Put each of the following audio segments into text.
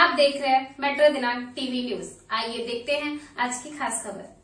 आप देख रहे हैं मेट्रो दिनांक टीवी न्यूज। आइए देखते हैं आज की खास खबर।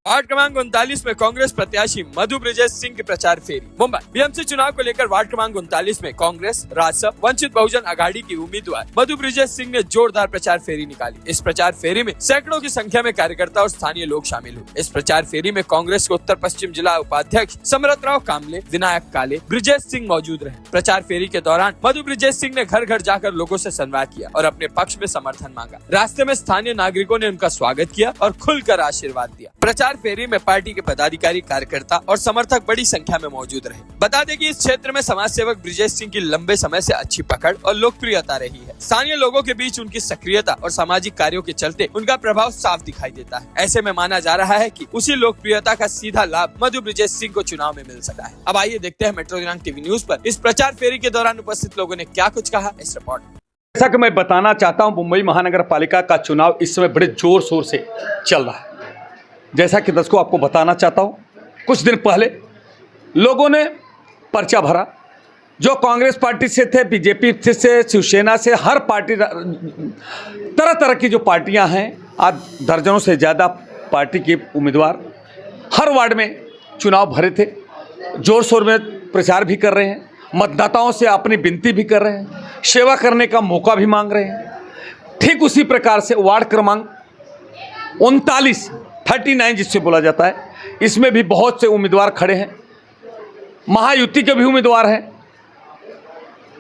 वार्ड क्रमांक 39 में कांग्रेस प्रत्याशी मधु ब्रिजेश सिंह की प्रचार फेरी। मुंबई बीएमसी चुनाव को लेकर वार्ड क्रमांक 39 में कांग्रेस, राजसप, वंचित बहुजन आघाड़ी की उम्मीदवार मधु ब्रिजेश सिंह ने जोरदार प्रचार फेरी निकाली। इस प्रचार फेरी में सैकड़ों की संख्या में कार्यकर्ता और स्थानीय लोग शामिल हुए। इस प्रचार फेरी में कांग्रेस के उत्तर पश्चिम जिला उपाध्यक्ष समरतराव कामले, विनायक काले, ब्रिजेश सिंह मौजूद रहे। प्रचार फेरी के दौरान मधु ब्रिजेश सिंह ने घर घर जाकर लोगों से संवाद किया और अपने पक्ष में समर्थन मांगा। रास्ते में स्थानीय नागरिकों ने उनका स्वागत किया और खुलकर आशीर्वाद दिया। प्रचार फेरी में पार्टी के पदाधिकारी, कार्यकर्ता और समर्थक बड़ी संख्या में मौजूद रहे। बता दें कि इस क्षेत्र में समाज सेवक ब्रिजेश सिंह की लंबे समय से अच्छी पकड़ और लोकप्रियता रही है। स्थानीय लोगों के बीच उनकी सक्रियता और सामाजिक कार्यों के चलते उनका प्रभाव साफ दिखाई देता है। ऐसे में माना जा रहा है कि उसी लोकप्रियता का सीधा लाभ मधु ब्रिजेश सिंह को चुनाव में मिल सकता है। अब आइए देखते हैं मेट्रो दिनांक टीवी न्यूज पर इस प्रचार फेरी के दौरान उपस्थित लोगों ने क्या कुछ कहा। इस रिपोर्ट जैसा कि मैं बताना चाहता हूं, मुंबई महानगर पालिका का चुनाव इस समय बड़े जोर शोर से चल रहा है। जैसा कि दर्शकों आपको बताना चाहता हूं, कुछ दिन पहले लोगों ने पर्चा भरा। जो कांग्रेस पार्टी से थे, बीजेपी से, शिवसेना से, हर पार्टी, तरह तरह की जो पार्टियां हैं, आज दर्जनों से ज़्यादा पार्टी के उम्मीदवार हर वार्ड में चुनाव भरे थे। जोर शोर में प्रचार भी कर रहे हैं, मतदाताओं से अपनी विनती भी कर रहे हैं, सेवा करने का मौका भी मांग रहे हैं। ठीक उसी प्रकार से वार्ड क्रमांक 39 जिससे बोला जाता है, इसमें भी बहुत से उम्मीदवार खड़े हैं। महायुति के भी उम्मीदवार हैं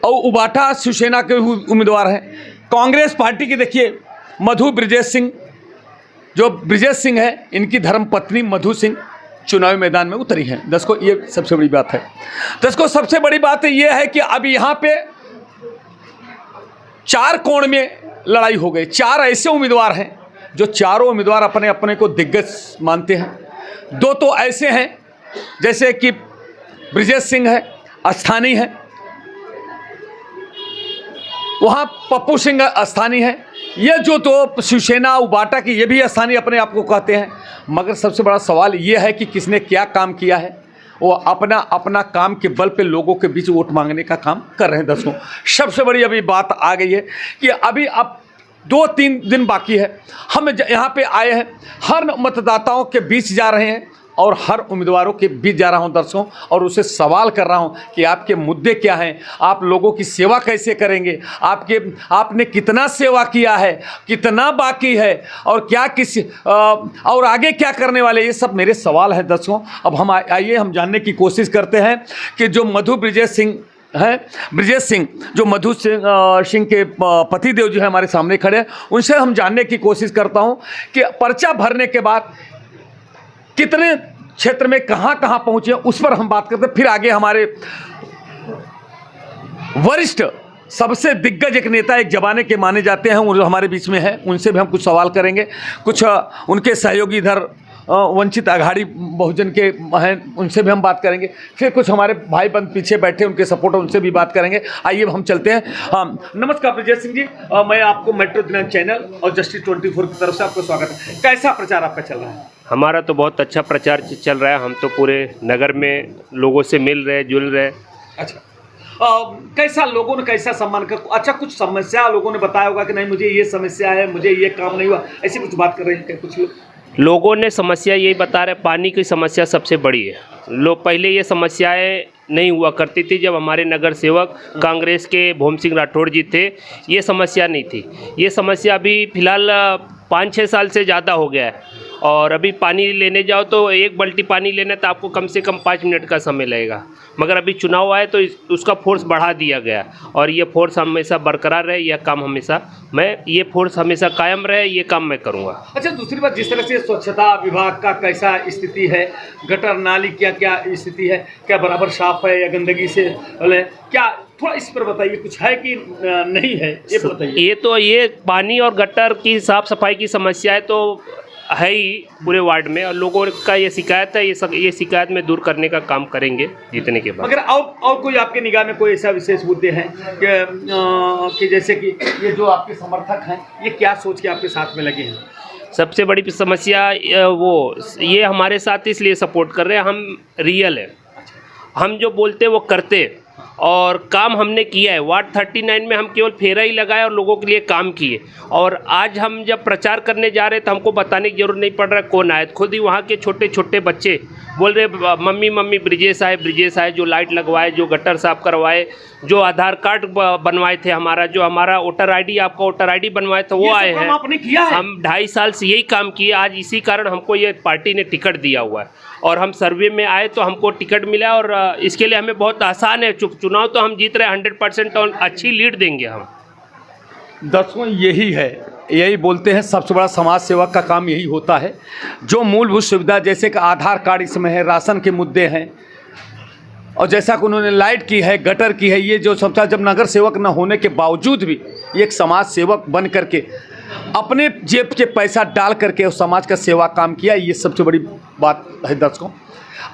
और उबाटा शिवसेना के भी उम्मीदवार हैं। कांग्रेस पार्टी की देखिए मधु ब्रिजेश सिंह, जो ब्रिजेश सिंह है, इनकी धर्मपत्नी मधु सिंह चुनावी मैदान में उतरी हैं। दर्शकों ये सबसे बड़ी बात है। दर्शकों सबसे बड़ी बात यह है कि अब यहाँ पे 4 कोण में लड़ाई हो गई। 4 ऐसे उम्मीदवार हैं जो चारों उम्मीदवार अपने अपने को दिग्गज मानते हैं। 2 तो ऐसे हैं जैसे कि ब्रिजेश सिंह है, स्थानीय है, वहाँ पप्पू सिंह स्थानीय है। ये जो तो शिवसेना उबाटा की, ये भी स्थानीय अपने आप को कहते हैं। मगर सबसे बड़ा सवाल ये है कि किसने क्या काम किया है। वो अपना अपना काम के बल पे लोगों के बीच वोट मांगने का काम कर रहे हैं। दर्शकों सबसे बड़ी अभी बात आ गई है कि अभी अब 2-3 दिन बाकी है। हम यहाँ पे आए हैं, हर मतदाताओं के बीच जा रहे हैं और हर उम्मीदवारों के बीच जा रहा हूँ दर्शकों, और उससे सवाल कर रहा हूँ कि आपके मुद्दे क्या हैं, आप लोगों की सेवा कैसे करेंगे, आपने कितना सेवा किया है, कितना बाकी है, और क्या और आगे क्या करने वाले, ये सब मेरे सवाल हैं दर्शकों। अब हम आइए हम जानने की कोशिश करते हैं कि जो मधु ब्रिजेश सिंह हैं, ब्रिजेश सिंह जो मधु सिंह के पति देव जो है हमारे सामने खड़े हैं, उनसे हम जानने की कोशिश करता हूं कि पर्चा भरने के बाद कितने क्षेत्र में कहां कहां पहुंचे, उस पर हम बात करते हैं। फिर आगे हमारे वरिष्ठ सबसे दिग्गज एक नेता, एक जमाने के माने जाते हैं, वो हमारे बीच में है, उनसे भी हम कुछ सवाल करेंगे। कुछ उनके सहयोगी इधर वंचित आघाड़ी बहुजन के हैं, उनसे भी हम बात करेंगे। फिर कुछ हमारे भाई बंद पीछे बैठे उनके सपोर्टर, उनसे भी बात करेंगे। आइए हम चलते हैं। हाँ नमस्कार ब्रिजेश सिंह जी, मैं आपको मेट्रो दिनांक चैनल और जस्टिस 24 की तरफ से आपको स्वागत है। कैसा प्रचार आपका चल रहा है? हमारा तो बहुत अच्छा प्रचार चल रहा है। हम तो पूरे नगर में लोगों से मिल रहे, जुल रहे। अच्छा, कैसा लोगों ने कैसा सम्मान कर, अच्छा कुछ समस्या लोगों ने बताया होगा कि नहीं मुझे ये समस्या है, मुझे ये काम नहीं हुआ, ऐसी कुछ बात कर रहे हैं कुछ लोगों ने समस्या यही बता रहे, पानी की समस्या सबसे बड़ी है। लोग पहले ये समस्याएं नहीं हुआ करती थी जब हमारे नगर सेवक कांग्रेस के भोम सिंह राठौड़ जी थे, ये समस्या नहीं थी। ये समस्या अभी फ़िलहाल 5-6 साल से ज़्यादा हो गया है। और अभी पानी लेने जाओ तो 1 बाल्टी पानी लेना तो आपको कम से कम 5 मिनट का समय लगेगा। मगर अभी चुनाव आए तो उसका फोर्स बढ़ा दिया गया, और ये फोर्स हमेशा बरकरार रहे, यह काम हमेशा ये फोर्स हमेशा कायम रहे, ये काम मैं करूँगा। अच्छा, दूसरी बात, जिस तरह से स्वच्छता विभाग का कैसा स्थिति है, गटर नाली क्या क्या स्थिति है, क्या बराबर साफ है या गंदगी से क्या, थोड़ा इस पर बताइए, कुछ है कि नहीं है ये बताइए। ये पानी और गटर की साफ सफाई की समस्या है तो है ही पूरे वार्ड में, और लोगों का ये शिकायत है, ये शिकायत में दूर करने का काम करेंगे जीतने के बाद। मगर और कोई आपके निगाह में कोई ऐसा विशेष मुद्दे हैं कि जैसे कि ये जो आपके समर्थक हैं ये क्या सोच के आपके साथ में लगे हैं? सबसे बड़ी समस्या ये हमारे साथ इसलिए सपोर्ट कर रहे हैं, हम रियल है, हम जो बोलते वो करते। और काम हमने किया है। वार्ड 39 में हम केवल फेरा ही लगाए और लोगों के लिए काम किए। और आज हम जब प्रचार करने जा रहे तो हमको बताने की जरूरत नहीं पड़ रहा कौन आए, खुद ही वहाँ के छोटे छोटे बच्चे बोल रहे मम्मी मम्मी ब्रिजेश आए, जो लाइट लगवाए, जो गटर साफ करवाए, जो आधार कार्ड बनवाए थे हमारा, जो हमारा वोटर आईडी, आपका वोटर आईडी बनवाए थे, वो आए हैं। आपने किया है? हम 2.5 साल से यही काम किए। आज इसी कारण हमको ये पार्टी ने टिकट दिया हुआ है और हम सर्वे में आए तो हमको टिकट मिला और इसके लिए हमें बहुत आसान है। चुनाव तो हम जीत रहे हैं 100% और अच्छी लीड देंगे हम। दर्शकों, यही है, यही बोलते हैं सबसे बड़ा समाज सेवक का काम यही होता है। जो मूलभूत सुविधा जैसे कि आधार कार्ड इसमें है, राशन के मुद्दे हैं, और जैसा कि उन्होंने लाइट की है, गटर की है, ये जो समझा जब नगर सेवक न होने के बावजूद भी एक समाज सेवक बन करके अपने जेब के पैसा डाल करके उस समाज का सेवा काम किया, ये सबसे बड़ी बात है। दर्शकों,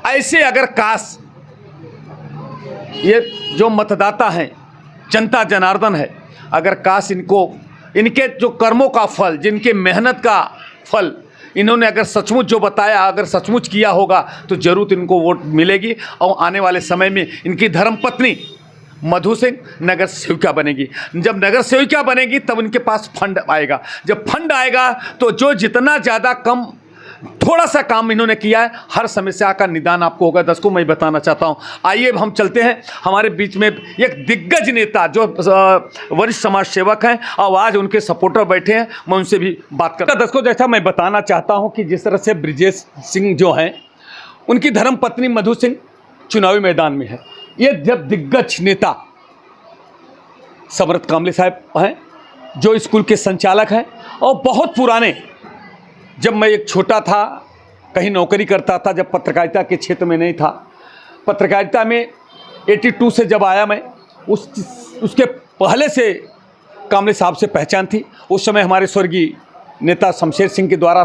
ऐसे अगर काश ये जो मतदाता हैं, जनता जनार्दन है, अगर काश इनके जो कर्मों का फल, जिनके मेहनत का फल इन्होंने अगर सचमुच जो बताया, अगर सचमुच किया होगा तो जरूर इनको वोट मिलेगी और आने वाले समय में इनकी धर्मपत्नी मधु सिंह नगर सेविका बनेगी। जब नगर सेविका बनेगी तब इनके पास फंड आएगा। जब फंड आएगा तो जो जितना ज़्यादा कम थोड़ा सा काम इन्होंने किया है, हर समस्या का निदान आपको होगा। दर्शकों, मैं बताना चाहता हूं, आइए हम चलते हैं। हमारे बीच में एक दिग्गज नेता जो वरिष्ठ समाज सेवक हैं और आज उनके सपोर्टर बैठे हैं, मैं उनसे भी बात करता हूं। दर्शकों, जैसा मैं बताना चाहता हूं कि जिस तरह से ब्रिजेश सिंह जो हैं, उनकी धर्मपत्नी मधु सिंह चुनावी मैदान में है। ये जब दिग्गज नेता समरथ कामले साहब हैं, जो स्कूल के संचालक हैं और बहुत पुराने, जब मैं एक छोटा था कहीं नौकरी करता था, जब पत्रकारिता के क्षेत्र में नहीं था, पत्रकारिता में 82 से जब आया मैं, उसके पहले से कामले साहब से पहचान थी। उस समय हमारे स्वर्गीय नेता शमशेर सिंह के द्वारा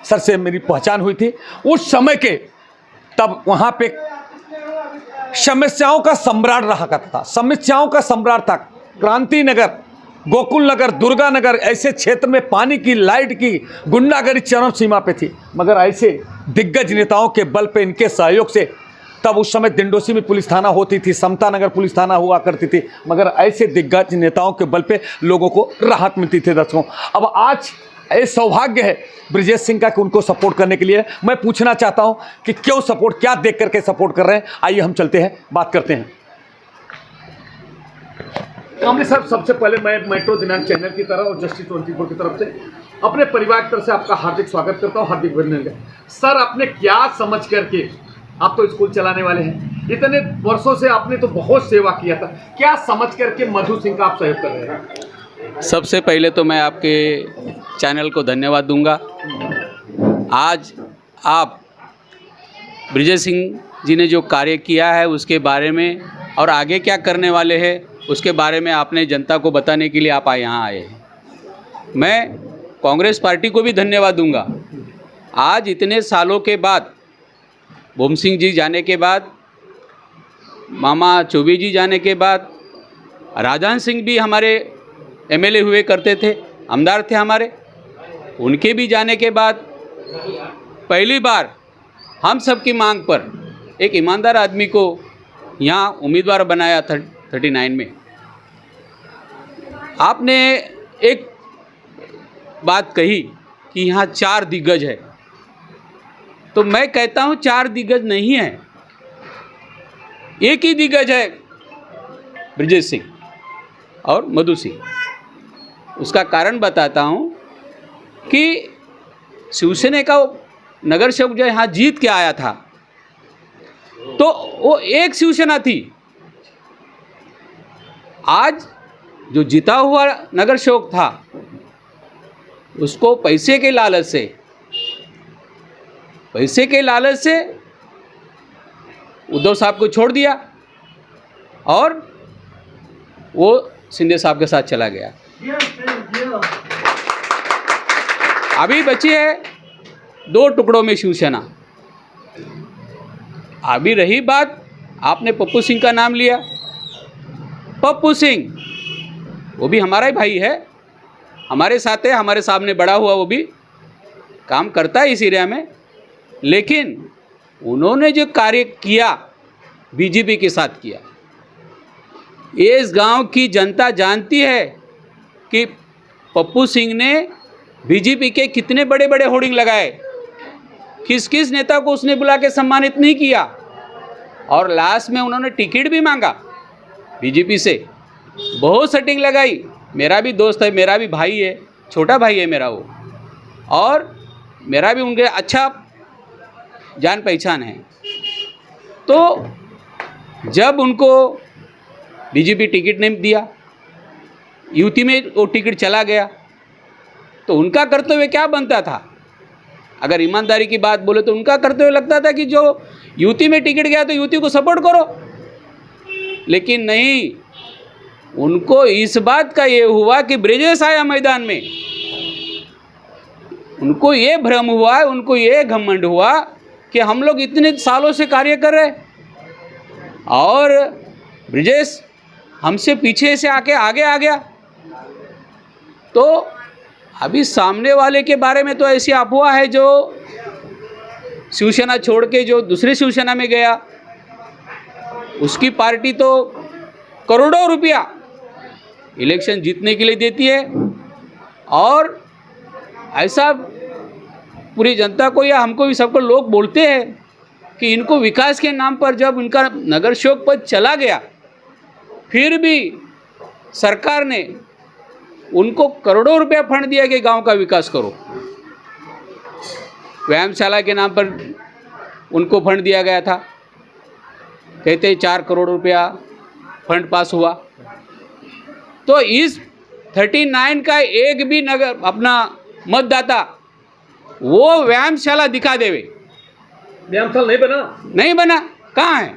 सर से मेरी पहचान हुई थी। उस समय के तब वहाँ पे समस्याओं का सम्राट रहा करता था, समस्याओं का सम्राट था। क्रांति नगर, गोकुल नगर, दुर्गा नगर, ऐसे क्षेत्र में पानी की, लाइट की गुंडागर्दी चरम सीमा पे थी। मगर ऐसे दिग्गज नेताओं के बल पे, इनके सहयोग से, तब उस समय दिंडोसी में पुलिस थाना होती थी, समता नगर पुलिस थाना हुआ करती थी, मगर ऐसे दिग्गज नेताओं के बल पे लोगों को राहत मिलती थी। दर्शकों, अब आज ये सौभाग्य है ब्रिजेश सिंह का कि उनको सपोर्ट करने के लिए। मैं पूछना चाहता हूं कि क्यों सपोर्ट, क्या देख करके सपोर्ट कर रहे हैं। आइए हम चलते हैं, बात करते हैं। कामले साहब, सबसे पहले मैं मेट्रो दिनांक चैनल की तरफ और जस्टिस 24 की तरफ से अपने परिवार की तरफ से आपका हार्दिक स्वागत करता हूं, हार्दिक अभिनंदन। सर, आपने क्या समझ करके, आप तो स्कूल चलाने वाले हैं, इतने वर्षों से आपने तो बहुत सेवा किया था, क्या समझ करके मधु सिंह का आप सहयोग कर रहे हैं? सबसे पहले तो मैं आपके चैनल को धन्यवाद दूंगा। आज आप ब्रिजेश सिंह जी ने जो कार्य किया है उसके बारे में और आगे क्या करने वाले हैं उसके बारे में आपने जनता को बताने के लिए आप यहाँ आए हैं। मैं कांग्रेस पार्टी को भी धन्यवाद दूंगा। आज इतने सालों के बाद, भूम सिंह जी जाने के बाद, मामा चौबे जी जाने के बाद, राजन सिंह भी हमारे एमएलए हुए करते थे, आमदार थे हमारे, उनके भी जाने के बाद पहली बार हम सबकी मांग पर एक ईमानदार आदमी को यहाँ उम्मीदवार बनाया 39 में। आपने एक बात कही कि यहाँ 4 दिग्गज है, तो मैं कहता हूँ 4 दिग्गज नहीं है, एक ही दिग्गज है, ब्रिजेश सिंह और मधु सिंह। उसका कारण बताता हूँ कि शिवसेना का नगर सेवक जो यहाँ जीत के आया था तो वो एक शिवसेना थी। आज जो जीता हुआ नगर सेवक था उसको पैसे के लालच से उद्धव साहब को छोड़ दिया और वो शिंदे साहब के साथ चला गया। अभी बची है 2 टुकड़ों में शिवसेना। अभी रही बात, आपने पप्पू सिंह का नाम लिया। पप्पू सिंह वो भी हमारा ही भाई है, हमारे साथ है, हमारे सामने बड़ा हुआ, वो भी काम करता है इस एरिया में। लेकिन उन्होंने जो कार्य किया बीजेपी के साथ किया। इस गांव की जनता जानती है कि पप्पू सिंह ने बीजेपी के कितने बड़े बड़े होर्डिंग लगाए, किस किस नेता को उसने बुला के सम्मानित नहीं किया, और लास्ट में उन्होंने टिकट भी मांगा बीजेपी से, बहुत सेटिंग लगाई। मेरा भी दोस्त है, मेरा भी भाई है, छोटा भाई है मेरा वो, और मेरा भी उनके अच्छा जान पहचान है। तो जब उनको बीजेपी टिकट नहीं दिया, यूपी में वो टिकट चला गया, तो उनका कर्तव्य क्या बनता था? अगर ईमानदारी की बात बोले तो उनका कर्तव्य लगता था कि जो यूपी में टिकट गया तो यूपी को सपोर्ट करो, लेकिन नहीं, उनको इस बात का ये हुआ कि ब्रिजेश आया मैदान में, उनको ये भ्रम हुआ, उनको ये घमंड हुआ कि हम लोग इतने सालों से कार्य कर रहे और ब्रिजेश हमसे पीछे से आके आगे आ गया। तो अभी सामने वाले के बारे में तो ऐसी अफवाह है जो शिवसेना छोड़ के जो दूसरे शिवसेना में गया, उसकी पार्टी तो करोड़ों रुपया इलेक्शन जीतने के लिए देती है, और ऐसा पूरी जनता को या हमको भी सबको लोग बोलते हैं कि इनको विकास के नाम पर जब उनका नगर सेवक पद चला गया, फिर भी सरकार ने उनको करोड़ों रुपया फंड दिया कि गांव का विकास करो। व्यायामशाला के नाम पर उनको फंड दिया गया था, कहते 4 करोड़ रुपया फंड पास हुआ। तो इस 39 का एक भी नगर अपना मतदाता वो व्यायामशाला दिखा देवे, व्यायामशाला नहीं बना, कहाँ है?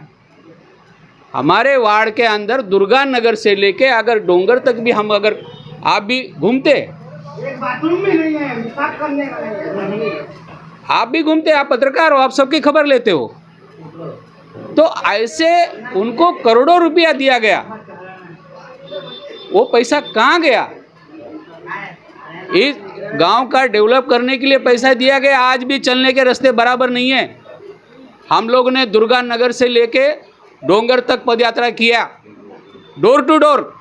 हमारे वार्ड के अंदर दुर्गा नगर से लेके अगर डोंगर तक भी हम, अगर आप भी घूमते, एक बाथरूम भी नहीं है, पेशाब करने का नहीं है। आप भी घूमते, आप पत्रकार हो, आप सबकी खबर लेते हो, तो ऐसे उनको करोड़ों रुपया दिया गया, वो पैसा कहाँ गया? इस गांव का डेवलप करने के लिए पैसा दिया गया, आज भी चलने के रास्ते बराबर नहीं है। हम लोग ने दुर्गा नगर से लेके डोंगर तक पदयात्रा किया, डोर टू डोर,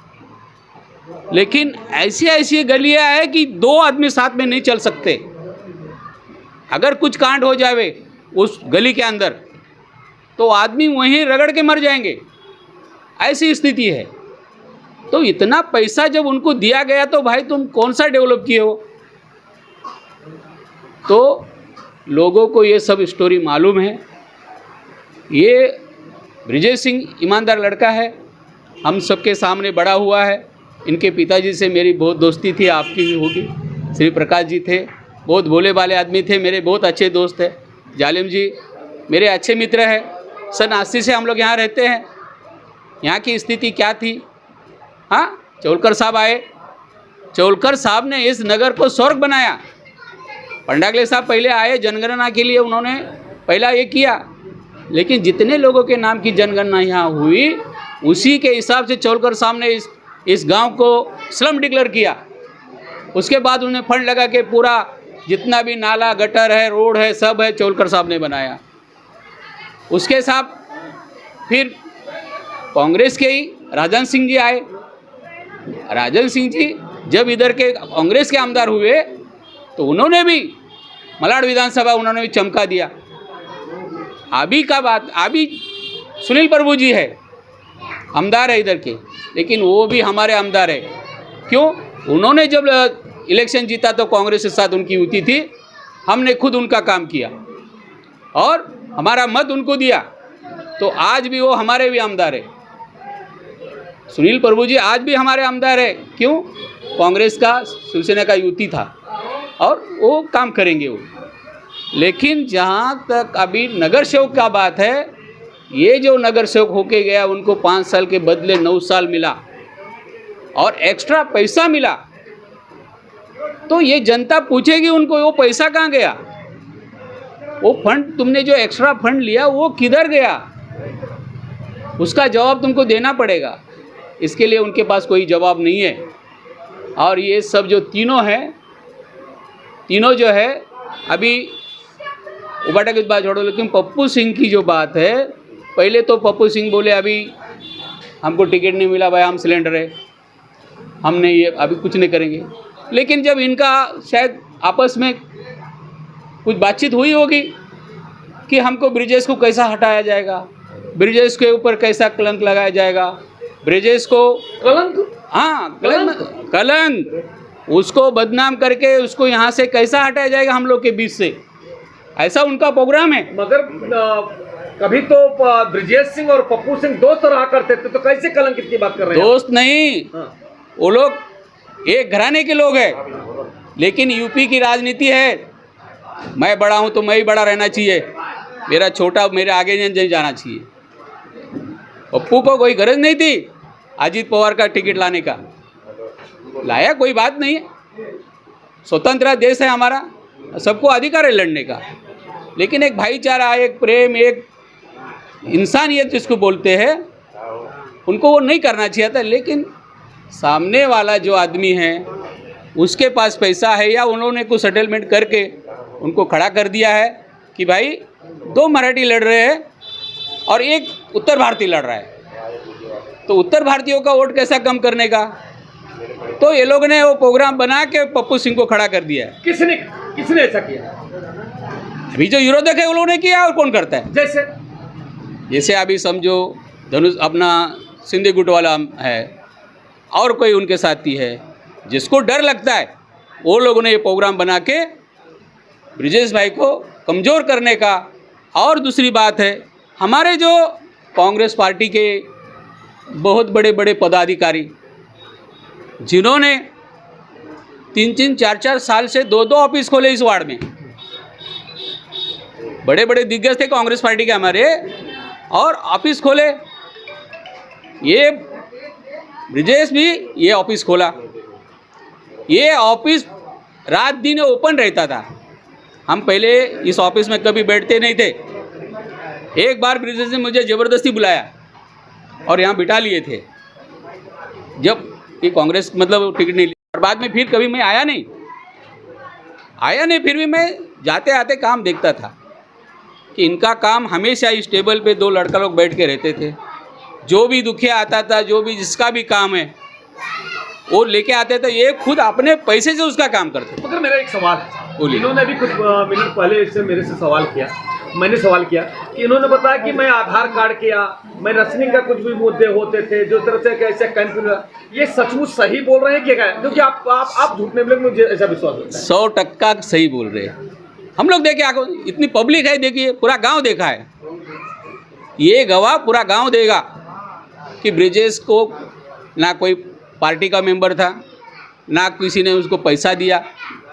लेकिन ऐसी ऐसी गलियां हैं कि 2 आदमी साथ में नहीं चल सकते। अगर कुछ कांड हो जावे उस गली के अंदर तो आदमी वहीं रगड़ के मर जाएंगे, ऐसी स्थिति है। तो इतना पैसा जब उनको दिया गया तो भाई तुम कौन सा डेवलप किए हो? तो लोगों को ये सब स्टोरी मालूम है। ये ब्रिजेश सिंह ईमानदार लड़का है, हम सबके सामने बड़ा हुआ है। इनके पिताजी से मेरी बहुत दोस्ती थी, आपकी भी होगी। श्री प्रकाश जी थे, बहुत भोले भाले आदमी थे, मेरे बहुत अच्छे दोस्त हैं। जालिम जी मेरे अच्छे मित्र हैं। सन 80 से हम लोग यहाँ रहते हैं। यहाँ की स्थिति क्या थी? हाँ, चौलकर साहब आए, चौलकर साहब ने इस नगर को स्वर्ग बनाया। पंडागले साहब पहले आए जनगणना के लिए, उन्होंने पहला ये किया, लेकिन जितने लोगों के नाम की जनगणना यहाँ हुई उसी के हिसाब से चौलकर साहब ने इस गांव को स्लम डिक्लेयर किया। उसके बाद उन्हें फंड लगा के पूरा जितना भी नाला गटर है, रोड है, सब है, चौलकर साहब ने बनाया। उसके साथ फिर कांग्रेस के ही राजन सिंह जी आए। राजन सिंह जी जब इधर के कांग्रेस के आमदार हुए तो उन्होंने भी मलाड विधानसभा उन्होंने भी चमका दिया। अभी का बात, अभी सुनील प्रभु जी है, आमदार है इधर के, लेकिन वो भी हमारे आमदार है। क्यों? उन्होंने जब इलेक्शन जीता तो कांग्रेस के साथ उनकी युति थी, हमने खुद उनका काम किया और हमारा मत उनको दिया, तो आज भी वो हमारे भी आमदार है। सुनील प्रभु जी आज भी हमारे आमदार है। क्यों? कांग्रेस का शिवसेना का युति था और वो काम करेंगे वो। लेकिन जहाँ तक अभी नगर सेवक का बात है, ये जो नगर सेवक होके गया उनको 5 साल के बदले 9 साल मिला और एक्स्ट्रा पैसा मिला, तो ये जनता पूछेगी उनको वो पैसा कहाँ गया? वो फंड तुमने जो एक्स्ट्रा फंड लिया वो किधर गया? उसका जवाब तुमको देना पड़ेगा। इसके लिए उनके पास कोई जवाब नहीं है। और ये सब जो तीनों हैं, तीनों जो है अभी उबाटा की बात छोड़ो, लेकिन पप्पू सिंह की जो बात है, पहले तो पप्पू सिंह बोले अभी हमको टिकट नहीं मिला भाई, हम सिलेंडर है, हमने ये अभी कुछ नहीं करेंगे। लेकिन जब इनका शायद आपस में कुछ बातचीत हुई होगी कि हमको ब्रिजेश को कैसा हटाया जाएगा, ब्रिजेश के ऊपर कैसा कलंक लगाया जाएगा, ब्रिजेश को कलंक, हाँ कलंक उसको बदनाम करके उसको यहाँ से कैसा हटाया जाएगा हम लोग के बीच से, ऐसा उनका प्रोग्राम है। मगर कभी तो ब्रिजेश सिंह और पप्पू सिंह दोस्त रहा करते थे, तो कैसे कलंक की बात कर रहे हैं? दोस्त नहीं, वो लोग एक घराने के लोग हैं, लेकिन यूपी की राजनीति है, मैं बड़ा हूँ तो मैं ही बड़ा रहना चाहिए, मेरा छोटा मेरे आगे नहीं जाना चाहिए। पप्पू को कोई गरज नहीं थी अजीत पवार का टिकट लाने का, लाया कोई बात नहीं है, स्वतंत्र देश है हमारा, सबको अधिकार है लड़ने का। लेकिन एक भाईचारा, एक प्रेम, एक इंसानियत जिसको बोलते हैं, उनको वो नहीं करना चाहिए था। लेकिन सामने वाला जो आदमी है उसके पास पैसा है या उन्होंने कुछ सेटलमेंट करके उनको खड़ा कर दिया है कि भाई 2 मराठी लड़ रहे हैं और एक उत्तर भारतीय लड़ रहा है, तो उत्तर भारतीयों का वोट कैसा कम करने का, तो ये लोग ने वो प्रोग्राम बना के पप्पू सिंह को खड़ा कर दिया है। किसने ऐसा किया? अभी जो विरोधक है वो लोगों ने किया, और कौन करता है? जैसे अभी समझो धनुष अपना सिंधी गुट वाला है और कोई उनके साथी है, जिसको डर लगता है वो लोगों ने ये प्रोग्राम बना के ब्रिजेश भाई को कमज़ोर करने का। और दूसरी बात है, हमारे जो कांग्रेस पार्टी के बहुत बड़े बड़े पदाधिकारी जिन्होंने 3-3, 4-4 साल से 2-2 ऑफिस खोले इस वार्ड में, बड़े बड़े दिग्गज थे कांग्रेस पार्टी के हमारे, और ऑफिस खोले। ये ब्रिजेश भी ये ऑफिस खोला, ये ऑफिस रात दिन ओपन रहता था। हम पहले इस ऑफिस में कभी बैठते नहीं थे। एक बार ब्रिजेश ने मुझे ज़बरदस्ती बुलाया और यहाँ बिठा लिए थे, जब ये कांग्रेस मतलब टिकट नहीं लिया, और बाद में फिर कभी मैं आया नहीं, फिर भी मैं जाते आते काम देखता था कि इनका काम हमेशा इस टेबल पे 2 लड़का लोग बैठ के रहते थे, जो भी दुखिया आता था, जो भी जिसका भी काम है वो लेके आते थे, ये खुद अपने पैसे से उसका काम करते। मगर मेरा एक सवाल है, बोलिए। इन्होंने अभी कुछ मिनट पहले इससे मेरे से सवाल किया, मैंने सवाल किया कि इन्होंने बताया कि मैं आधार कार्ड किया, मैं रसनी का कुछ भी मुद्दे होते थे जो तरह से कैसे कैंप, ये सचमुच सही बोल रहे हैं क्या? क्योंकि आप झूठ नहीं बोले, मुझे ऐसा विश्वास होता है। 100% सही बोल रहे हैं। हम लोग देखे आगे, इतनी पब्लिक है, देखिए पूरा गांव देखा है, ये गवाह पूरा गांव देगा कि ब्रिजेश को ना कोई पार्टी का मेंबर था, ना किसी ने उसको पैसा दिया,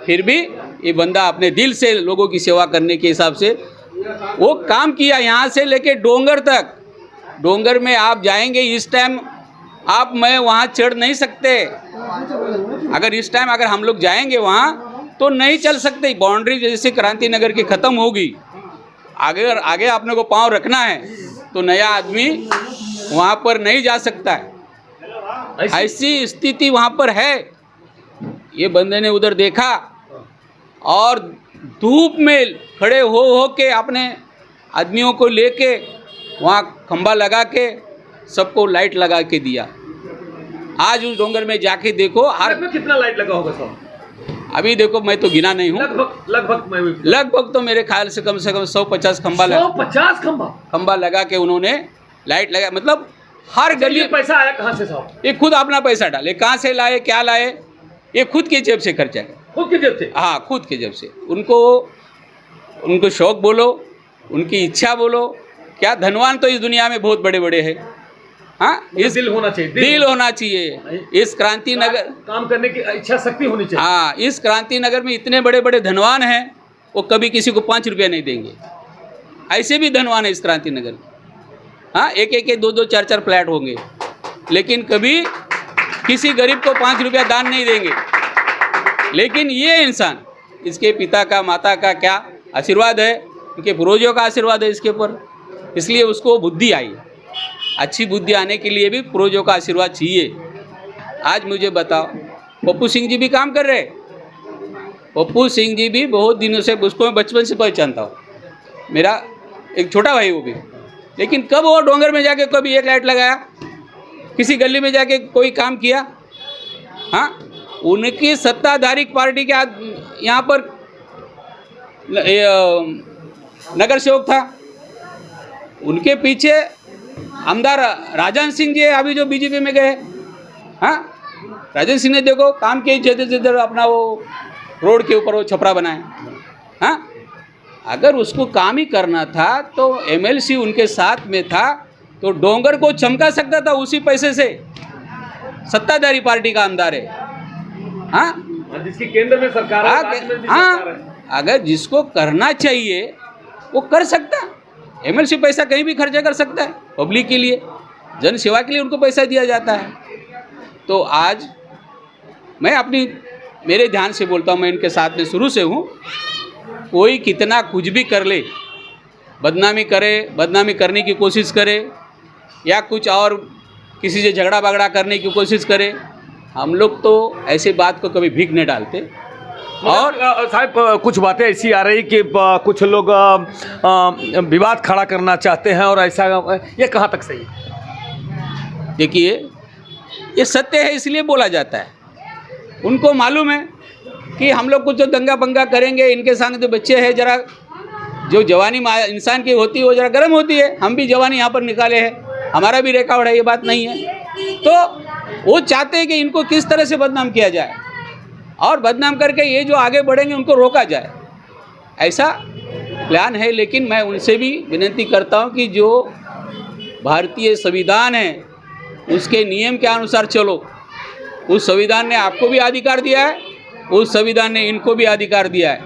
फिर भी ये बंदा अपने दिल से लोगों की सेवा करने के हिसाब से वो काम किया। यहाँ से लेके डोंगर तक, डोंगर में आप जाएंगे इस टाइम, आप मैं वहाँ चढ़ नहीं सकते, अगर इस टाइम अगर हम लोग जाएंगे वहाँ तो नहीं चल सकते। बाउंड्री जैसे क्रांति नगर की ख़त्म होगी, अगर आगे आपने को पाँव रखना है तो नया आदमी वहाँ पर नहीं जा सकता है, ऐसी स्थिति वहाँ पर है। ये बंदे ने उधर देखा और धूप में खड़े हो के अपने आदमियों को लेके वहाँ खंबा लगा के सबको लाइट लगा के दिया। आज उस डोंगर में जाके देखो, कितना लाइट लगा होगा साहब? अभी देखो, मैं तो गिना नहीं हूँ, लगभग तो मेरे ख्याल से कम 150 खंबा 150 खंबा लगा के उन्होंने लाइट लगा। मतलब हर गली। पैसा आया कहाँ से साहब? ये खुद अपना पैसा डाले, कहाँ से लाए, क्या लाए, ये खुद की जेब से खर्चा है, खुद की जेब से। हाँ, खुद की जेब से। उनको शौक बोलो, उनकी इच्छा बोलो, क्या धनवान तो इस दुनिया में बहुत बड़े बड़े हैं। हाँ, इस दिल होना चाहिए, दिल होना चाहिए। इस क्रांति नगर काम करने की इच्छा शक्ति होनी चाहिए। हाँ, इस क्रांति नगर में इतने बड़े बड़े धनवान हैं, वो कभी किसी को 5 रुपया नहीं देंगे, ऐसे भी धनवान है इस क्रांति नगर में। हाँ, 1-1, 2-2, 4-4 फ्लैट होंगे, लेकिन कभी किसी गरीब को 5 रुपया दान नहीं देंगे। लेकिन ये इंसान, इसके पिता का, माता का क्या आशीर्वाद है, इनके पूर्वजों का आशीर्वाद है इसके ऊपर, इसलिए उसको बुद्धि आई। अच्छी बुद्धि आने के लिए भी पूर्वजों का आशीर्वाद चाहिए। आज मुझे बताओ, पप्पू सिंह जी भी काम कर रहे हैं। पप्पू सिंह जी भी बहुत दिनों से, उसको मैं बचपन से पहचानता हूँ, मेरा एक छोटा भाई वो भी, लेकिन कब वो डोंगर में जाके कभी एक लाइट लगाया, किसी गली में जाके कोई काम किया? हाँ, उनकी सत्ताधारी पार्टी के यहाँ पर नगर सेवक था, उनके पीछे आमदार राजन सिंह जी अभी जो बीजेपी में गए। हाँ, राजन सिंह ने देखो काम किए, जिधर अपना वो रोड के ऊपर वो छपरा बनाए। हाँ, अगर उसको काम ही करना था तो एमएलसी उनके साथ में था तो डोंगर को चमका सकता था उसी पैसे से। सत्ताधारी पार्टी का आमदार है। हाँ, जिसकी केंद्र में सरकार है, राज्य में भी हाँ, सरकार है। अगर जिसको करना चाहिए वो कर सकता है। एमएलसी पैसा कहीं भी खर्चा कर सकता है, पब्लिक के लिए, जन सेवा के लिए उनको पैसा दिया जाता है। तो आज मैं मेरे ध्यान से बोलता हूँ, मैं इनके साथ में शुरू से हूँ। कोई कितना कुछ भी कर ले, बदनामी करे, बदनामी करने की कोशिश करे या कुछ और किसी से झगड़ा बगड़ा करने की कोशिश करे, हम लोग तो ऐसे बात को कभी भीख नहीं डालते। और साहब कुछ बातें ऐसी आ रही कि कुछ लोग विवाद खड़ा करना चाहते हैं और ऐसा, ये कहाँ तक सही है? देखिए, ये सत्य है इसलिए बोला जाता है। उनको मालूम है कि हम लोग कुछ जो दंगा बंगा करेंगे, इनके संग जो बच्चे हैं, जरा जो जवानी इंसान की होती है वो जरा गर्म होती है। हम भी जवानी यहाँ पर निकाले हैं, हमारा भी रिकॉर्ड है, ये बात नहीं है। तो वो चाहते हैं कि इनको किस तरह से बदनाम किया जाए और बदनाम करके ये जो आगे बढ़ेंगे उनको रोका जाए, ऐसा प्लान है। लेकिन मैं उनसे भी विनती करता हूँ कि जो भारतीय संविधान है उसके नियम के अनुसार चलो। उस संविधान ने आपको भी अधिकार दिया है, उस संविधान ने इनको भी अधिकार दिया है,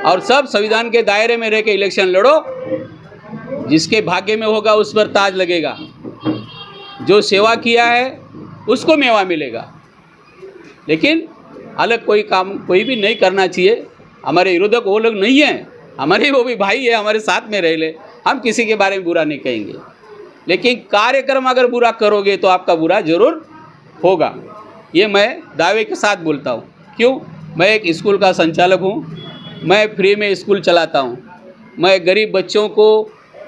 और सब संविधान के दायरे में रह के इलेक्शन लड़ो। जिसके भाग्य में होगा उस पर ताज लगेगा, जो सेवा किया है उसको मेवा मिलेगा। लेकिन अलग कोई काम कोई भी नहीं करना चाहिए। हमारे विरोधक वो लोग नहीं हैं, हमारे वो भी भाई है, हमारे साथ में रह ले। हम किसी के बारे में बुरा नहीं कहेंगे, लेकिन कार्यक्रम अगर बुरा करोगे तो आपका बुरा जरूर होगा। ये मैं दावे के साथ बोलता हूँ। क्यों? मैं एक स्कूल का संचालक हूँ, मैं फ्री में स्कूल चलाता हूँ, मैं गरीब बच्चों को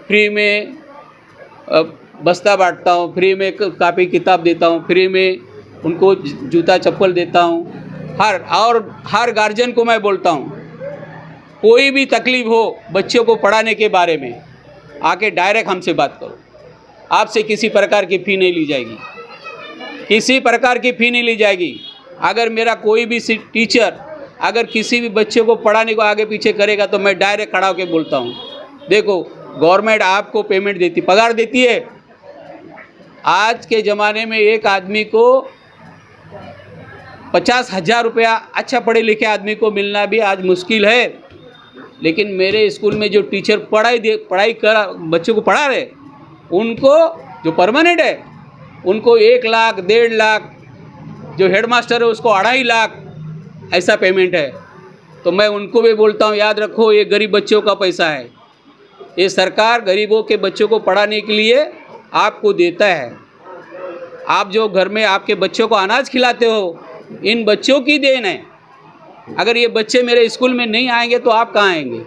फ्री में बस्ता बांटता हूँ, फ्री में कापी किताब देता हूँ, फ्री में उनको जूता चप्पल देता हूँ। हर गार्जियन को मैं बोलता हूँ, कोई भी तकलीफ हो बच्चों को पढ़ाने के बारे में आके डायरेक्ट हमसे बात करो। आपसे किसी प्रकार की फ़ी नहीं ली जाएगी, किसी प्रकार की फ़ी नहीं ली जाएगी। अगर मेरा कोई भी टीचर अगर किसी भी बच्चे को पढ़ाने को आगे पीछे करेगा तो मैं डायरेक्ट खड़ा होकर बोलता हूँ, देखो गवर्नमेंट आपको पेमेंट देती, पगार देती है। आज के ज़माने में एक आदमी को 50,000 रुपया अच्छा पढ़े लिखे आदमी को मिलना भी आज मुश्किल है। लेकिन मेरे स्कूल में जो टीचर पढ़ाई कर बच्चों को पढ़ा रहे, उनको जो परमानेंट है उनको 1 लाख 1.5 लाख, जो हेडमास्टर है उसको 2.5 लाख ऐसा पेमेंट है। तो मैं उनको भी बोलता हूँ, याद रखो ये गरीब बच्चों का पैसा है, ये सरकार गरीबों के बच्चों को पढ़ाने के लिए आपको देता है। आप जो घर में आपके बच्चों को अनाज खिलाते हो, इन बच्चों की देन है। अगर ये बच्चे मेरे स्कूल में नहीं आएंगे तो आप कहाँ आएंगे?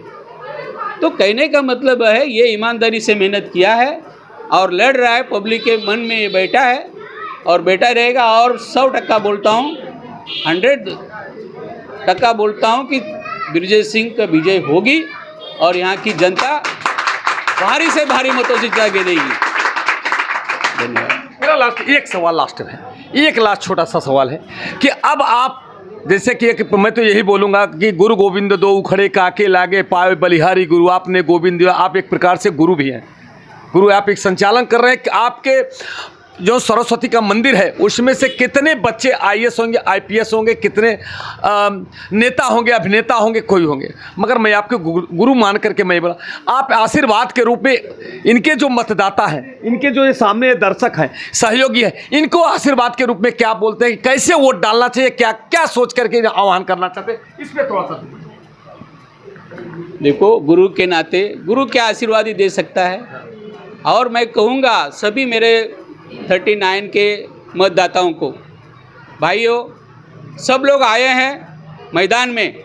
तो कहने का मतलब है ये ईमानदारी से मेहनत किया है और लड़ रहा है, पब्लिक के मन में ये बैठा है और बैठा रहेगा। और 100% बोलता हूँ, 100% बोलता हूँ कि ब्रिजेश सिंह का विजय होगी और यहाँ की जनता भारी से भारी मतों से जीत के देगी। धन्यवाद। मेरा एक सवाल लास्ट में है, एक लास्ट छोटा सा सवाल है कि अब आप जैसे कि मैं तो यही बोलूँगा कि गुरु गोविंद दो उखड़े काके लागे पावे बलिहारी गुरु, आपने गोविंद दिया, आप एक प्रकार से गुरु भी हैं। गुरु आप एक संचालन कर रहे हैं कि आपके जो सरस्वती का मंदिर है उसमें से कितने बच्चे आईएएस होंगे, आईपीएस होंगे, कितने नेता होंगे, अभिनेता होंगे, कोई होंगे, मगर मैं आपके गुरु मान करके मैं बोला, आप आशीर्वाद के रूप में इनके जो मतदाता हैं, इनके जो ये सामने दर्शक हैं, सहयोगी हैं, इनको आशीर्वाद के रूप में क्या बोलते हैं, कैसे वोट डालना चाहिए, क्या क्या सोच करके आह्वान करना चाहते हैं, इस पर थोड़ा सा देखो। गुरु के नाते गुरु क्या आशीर्वाद ही दे सकता है। और मैं कहूँगा सभी मेरे 39 के मतदाताओं को, भाइयों सब लोग आए हैं मैदान में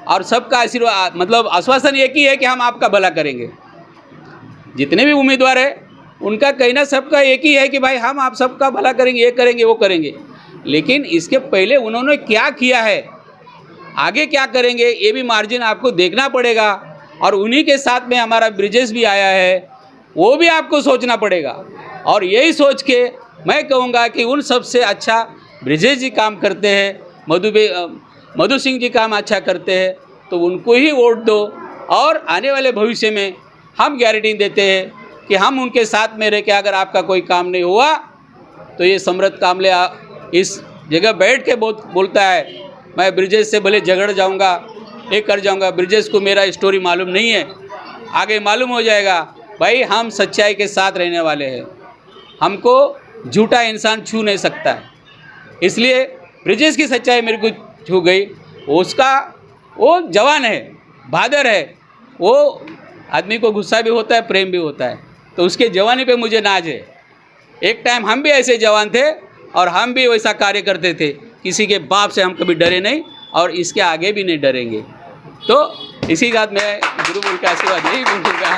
और सबका आशीर्वाद मतलब आश्वासन एक ही है कि हम आपका भला करेंगे। जितने भी उम्मीदवार है उनका कहीं ना सबका एक ही है कि भाई हम आप सबका भला करेंगे, ये करेंगे वो करेंगे। लेकिन इसके पहले उन्होंने क्या किया है, आगे क्या करेंगे, ये भी मार्जिन आपको देखना पड़ेगा। और उन्हीं के साथ में हमारा ब्रिजेश भी आया है, वो भी आपको सोचना पड़ेगा। और यही सोच के मैं कहूँगा कि उन सबसे अच्छा ब्रिजेश जी काम करते हैं, मधु सिंह जी काम अच्छा करते हैं, तो उनको ही वोट दो। और आने वाले भविष्य में हम गारंटी देते हैं कि हम उनके साथ में रह के अगर आपका कोई काम नहीं हुआ तो ये सम्राट कामले इस जगह बैठ के बोलता है मैं ब्रिजेश से भले झगड़ जाऊंगा, ये कर जाऊंगा, ब्रिजेश को मेरा स्टोरी मालूम नहीं है, आगे मालूम हो जाएगा। भाई हम सच्चाई के साथ रहने वाले हैं, हमको झूठा इंसान छू नहीं सकता है। इसलिए ब्रिजेश की सच्चाई मेरे को छू गई। वो जवान है, बहादुर है, वो आदमी को गुस्सा भी होता है, प्रेम भी होता है, तो उसके जवानी पे मुझे नाज है। एक टाइम हम भी ऐसे जवान थे और हम भी वैसा कार्य करते थे, किसी के बाप से हम कभी डरे नहीं और इसके आगे भी नहीं डरेंगे। तो इसी बात मैं गुरुमुख का आशीर्वाद यही बोलूँगा।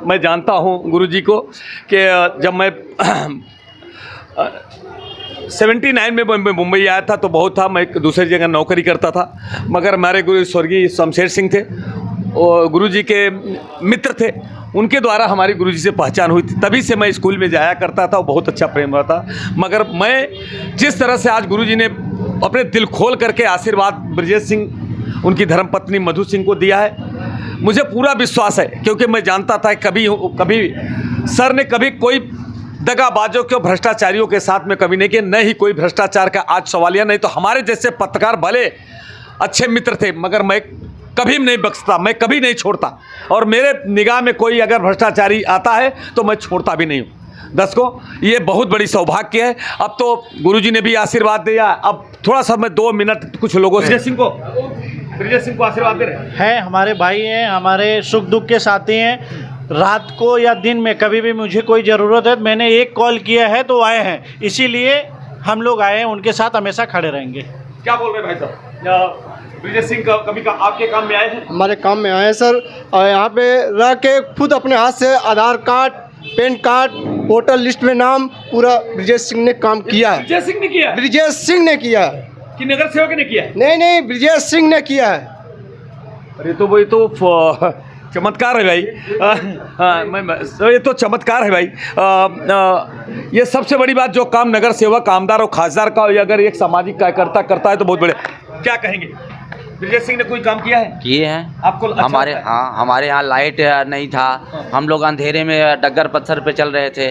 मैं जानता हूँ गुरुजी को कि जब मैं 79 में मुंबई आया था तो बहुत था, मैं एक दूसरी जगह नौकरी करता था, मगर हमारे गुरु स्वर्गीय शमशेर सिंह थे और गुरुजी के मित्र थे, उनके द्वारा हमारी गुरुजी से पहचान हुई थी, तभी से मैं स्कूल में जाया करता था, बहुत अच्छा प्रेम हुआ था। मगर मैं जिस तरह से आज गुरुजी ने अपने दिल खोल करके आशीर्वाद ब्रिजेश सिंह उनकी धर्मपत्नी मधु सिंह को दिया है, मुझे पूरा विश्वास है, क्योंकि मैं जानता था कभी सर ने कभी कोई दगाबाजों के भ्रष्टाचारियों के साथ में कभी नहीं किया, न ही कोई भ्रष्टाचार का आज सवालिया। नहीं तो हमारे जैसे पत्रकार भले अच्छे मित्र थे, मगर मैं कभी नहीं बख्शता, मैं कभी नहीं छोड़ता, और मेरे निगाह में कोई अगर भ्रष्टाचारी आता है तो मैं छोड़ता भी नहीं हूँ। दर्शकों, ये बहुत बड़ी सौभाग्य है। अब तो गुरुजी ने भी आशीर्वाद दिया, अब थोड़ा सा मैं 2 मिनट कुछ लोगों से ब्रिजेश सिंह को आशीर्वाद दे रहे हैं। हमारे भाई हैं, हमारे सुख दुख के साथी हैं। रात को या दिन में कभी भी मुझे कोई ज़रूरत है, मैंने एक कॉल किया है तो आए हैं, इसीलिए हम लोग आए हैं, उनके साथ हमेशा खड़े रहेंगे। क्या बोल रहे हैं भाई साहब? ब्रिजेश सिंह का कभी आपके काम में आए हैं? हमारे काम में आए हैं सर, और यहाँ पे रह के खुद अपने हाथ से Aadhaar card, PAN card, voter list में नाम पूरा ब्रिजेश सिंह ने काम किया है। ब्रिजेश सिंह ने किया? ब्रिजेश सिंह ने किया है कि नगर सेवक ने किया? नहीं, ब्रिजेश सिंह ने किया है। अरे तो वही तो चमत्कार है भाई। ये तो चमत्कार है भाई। ये सबसे बड़ी बात, जो काम नगर सेवक, आमदार और खासदार का अगर एक सामाजिक कार्यकर्ता करता है तो बहुत बड़े। क्या कहेंगे, ब्रिजेश सिंह ने कोई काम किया है? किए हैं। आपको अच्छा हमारे यहाँ लाइट नहीं था, हम लोग अंधेरे में डग्गर पत्थर पे चल रहे थे,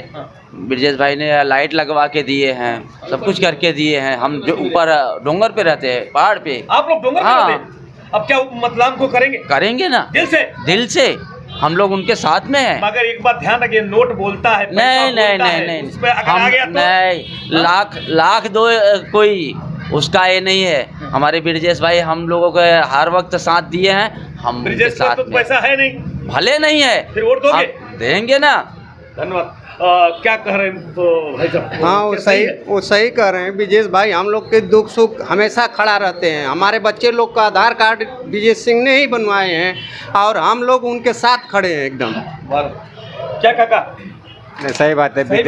ब्रिजेश भाई ने लाइट लगवा के दिए हैं, सब कुछ करके दिए हैं। हम जो ऊपर डोंगर पे रहते हैं, पहाड़ पे। आप लोग डोंगर पे रहते हैं? अब क्या मतदान को करेंगे ना, दिल से हम लोग उनके साथ में हैं। मगर एक बात ध्यान रखिए, नोट बोलता है, नहीं, उस पे अगर आ गया तो? नहीं, लाख दो कोई उसका ये नहीं है। हमारे ब्रिजेश भाई हम लोगों के हर वक्त साथ दिए हैं, हम ब्रिजेश साथ तो पैसा है नहीं, भले नहीं है, फिर वोट दोगे? देंगे ना। धन्यवाद। क्या कह रहे हैं तो भाई साहब? हाँ, वो सही कह रहे हैं। ब्रिजेश भाई हम लोग के दुख सुख हमेशा खड़ा रहते हैं। हमारे बच्चे लोग का आधार कार्ड ब्रिजेश सिंह ने ही बनवाए हैं और हम लोग उनके साथ खड़े हैं एकदम। क्या काका? सही बात है, सही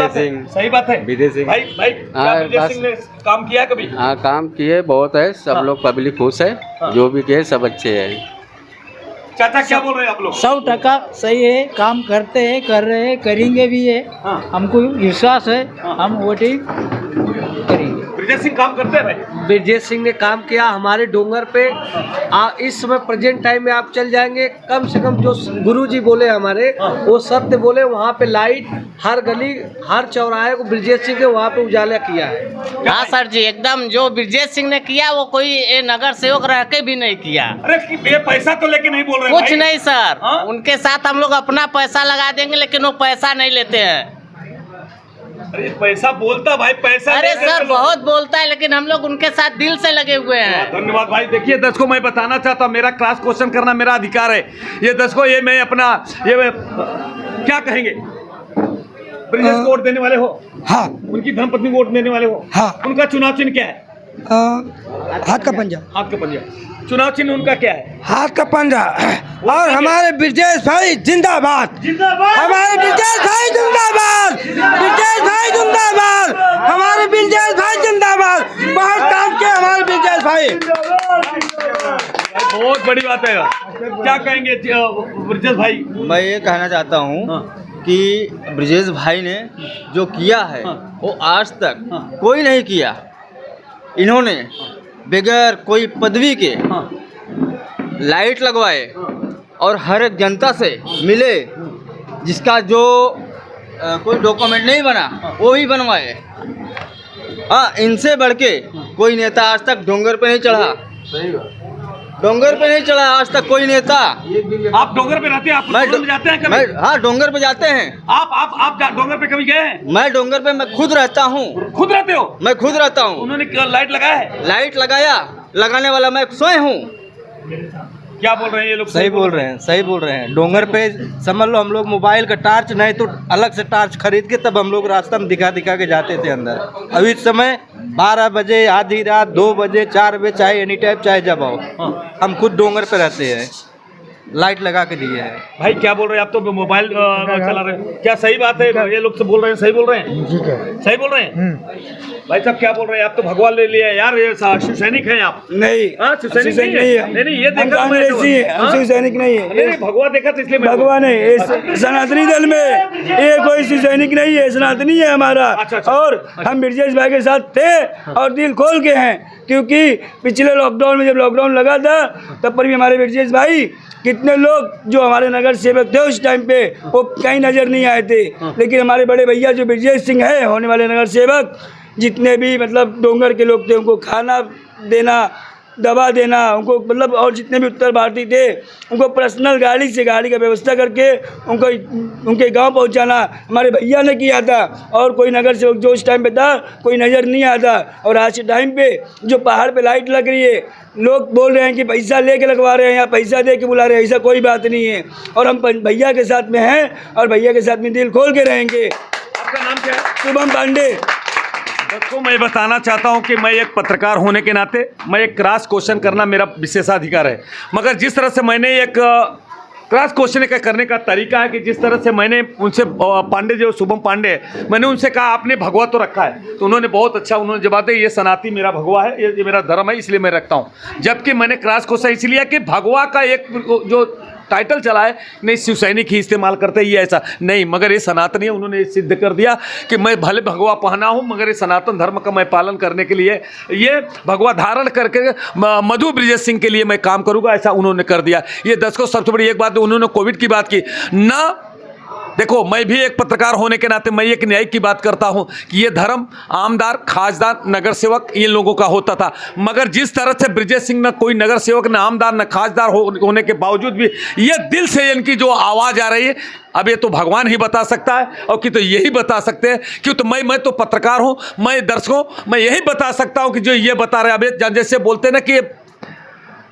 बात है ब्रिजेश सिंह भाई ब्रिजेश सिंह ने काम किया कभी? हाँ, काम किए बहुत है, सब लोग पब्लिक खुश है, जो भी किए सब अच्छे हैं। चाचा क्या बोल रहे हैं आप लोग? 100% सही है, काम करते हैं, कर रहे हैं, करेंगे भी है। हमको विश्वास है, हम वोटिंग करेंगे। ब्रिजेश सिंह काम करते हैं भाई? ब्रिजेश सिंह ने काम किया हमारे डोंगर पे। इस समय प्रेजेंट टाइम में आप चल जाएंगे, कम से कम जो गुरुजी बोले हमारे, वो सत्य बोले। वहाँ पे लाइट हर गली, हर चौराहे को ब्रिजेश सिंह ने वहाँ पे उजाला किया है। हाँ सर जी, एकदम जो ब्रिजेश सिंह ने किया वो कोई नगर सेवक रह के भी नहीं किया। अरे ये पैसा तो लेके नहीं बोल रहे कुछ नहीं सर, उनके साथ हम लोग अपना पैसा लगा देंगे, लेकिन वो पैसा नहीं लेते हैं। अरे पैसा बोलता भाई, पैसा। अरे सर बहुत बोलता है, लेकिन हम लोग उनके साथ दिल से लगे हुए हैं। धन्यवाद भाई। देखिए दर्शकों, मैं बताना चाहता हूँ, मेरा क्रॉस क्वेश्चन करना मेरा अधिकार है। ये दर्शकों, ये मैं अपना क्या कहेंगे, ब्रिजेश को वोट देने वाले हो? हाँ। उनकी धर्मपत्नी को वोट देने वाले हो? हाँ। उनका चुनाव चिन्ह क्या है? हाथ का पंजा। हाथ का पंजा। चुनाव चिन्ह उनका क्या है? हाथ का पंजा। और हमारे ब्रिजेश भाई जिंदाबाद, हमारे ब्रिजेश भाई जिंदाबाद, ब्रिजेश भाई जिंदाबाद, हमारे ब्रिजेश भाई जिंदाबाद। बहुत काम किया हमारे ब्रिजेश भाई। बहुत बड़ी बात है। क्या कहेंगे ब्रिजेश भाई? मैं ये कहना चाहता हूँ कि ब्रिजेश भाई ने जो किया है वो आज तक कोई नहीं किया। इन्होंने बगैर कोई पदवी के लाइट लगवाए और हर एक जनता से मिले, जिसका जो कोई डॉक्यूमेंट नहीं बना वो भी बनवाए। हाँ, इनसे बढ़ के कोई नेता आज तक डोंगर पे नहीं चढ़ा, डोंगर पे नहीं चढ़ा आज तक कोई नेता। आप डोंगर पे रहते हैं? आप डोंगर पे जाते हैं कभी? हाँ, डोंगर पे जाते हैं। आप डोंगर पे कभी गए हैं? मैं डोंगर पे मैं खुद रहता हूँ। खुद रहते हो? मैं खुद रहता हूँ। उन्होंने लाइट लगाया है? लाइट लगाया, लगाने वाला मैं स्वयं हूँ। क्या बोल रहे हैं ये लोग? सही बोल रहे हैं, सही बोल रहे हैं। डोंगर पे समझ लो हम लोग मोबाइल का टार्च नहीं तो अलग से टार्च खरीद के तब हम लोग रास्ता में दिखा के जाते थे अंदर। अभी इस समय 12 बजे, आधी रात, 2 बजे, 4 बजे, चाहे एनी टाइम, चाहे जब आओ, हम खुद डोंगर पे रहते हैं, लाइट लगा के दिए हैं। भाई क्या बोल रहे हैं आप? तो मोबाइल चला रहे हैं, क्या सही बात है? ये लोग से बोल रहे हैं, सही बोल रहे हैं? ठीक है, सही बोल रहे हैं। भाई साहब क्या बोल रहे हैं आप? तो भगवान ले लिया यार, ये शिव सैनिक हैं आप? नहीं, शिव सैनिक नहीं है। नहीं, ये देखा हम शिव सैनिक नहीं है। नहीं, भगवा देखा तो इसलिए भगवान है सनातनी दल में, ये कोई शिव सैनिक नहीं है, सनातनी है हमारा। और हम ब्रिजेश भाई के साथ थे और दिल खोल के हैं, क्योंकि पिछले लॉकडाउन में जब लॉकडाउन लगा था तब पर भी हमारे ब्रिजेश भाई, कितने लोग जो हमारे नगर सेवक थे उस टाइम पे वो कहीं नज़र नहीं आए थे, लेकिन हमारे बड़े भैया जो ब्रिजेश सिंह है होने वाले नगर सेवक, जितने भी मतलब डोंगर के लोग थे उनको खाना देना, दवा देना, उनको मतलब, और जितने भी उत्तर भारतीय थे उनको पर्सनल गाड़ी से गाड़ी का व्यवस्था करके उनको उनके गांव पहुंचाना हमारे भैया ने किया था। और कोई नगर सेवक जो उस टाइम पे था कोई नज़र नहीं आता। और आज के टाइम पे जो पहाड़ पे लाइट लग रही है, लोग बोल रहे हैं कि पैसा लेके लगवा रहे हैं या पैसा दे के बुला रहे हैं, ऐसा कोई बात नहीं है। और हम भैया के साथ में हैं और भैया के साथ में दिल खोल के रहेंगे। आपका नाम क्या है? शुभम पांडे। दोस्तों मैं बताना चाहता हूं कि मैं एक पत्रकार होने के नाते मैं एक क्रॉस क्वेश्चन करना मेरा विशेषाधिकार है, मगर जिस तरह से मैंने एक क्रॉस क्वेश्चन करने का तरीका है कि जिस तरह से मैंने उनसे पांडे जो शुभम पांडे, मैंने उनसे कहा आपने भगवा तो रखा है, तो उन्होंने बहुत अच्छा उन्होंने जवाब दिया ये सनाती मेरा भगवा है, ये मेरा धर्म है, इसलिए मैं रखता हूँ। जबकि मैंने क्रॉस क्वेश्चन इसलिए कि भगवा का एक जो टाइटल चला है, नहीं शिव सैनिक ही इस्तेमाल करते हैं, ये ऐसा नहीं, मगर ये सनातनी है। उन्होंने सिद्ध कर दिया कि मैं भले भगवा पहना हूँ मगर ये सनातन धर्म का मैं पालन करने के लिए ये भगवा धारण करके मधु ब्रिजेश सिंह के लिए मैं काम करूँगा, ऐसा उन्होंने कर दिया। ये दर्शकों सबसे बड़ी एक बात, उन्होंने कोविड की बात की ना। देखो मैं भी एक पत्रकार होने के नाते मैं एक न्यायिक की बात करता हूं कि ये धर्म आमदार, खासदार, नगर सेवक इन लोगों का होता था, मगर जिस तरह से ब्रिजेश सिंह न कोई नगर सेवक न आमदार न खासदार होने के बावजूद भी ये दिल से इनकी जो आवाज़ आ रही है, अब ये तो भगवान ही बता सकता है और कि तो यही बता सकते हैं क्यों, तो मैं तो पत्रकार हूँ, मैं दर्शकों मैं यही बता सकता हूँ कि जो ये बता रहे अब जैसे बोलते ना कि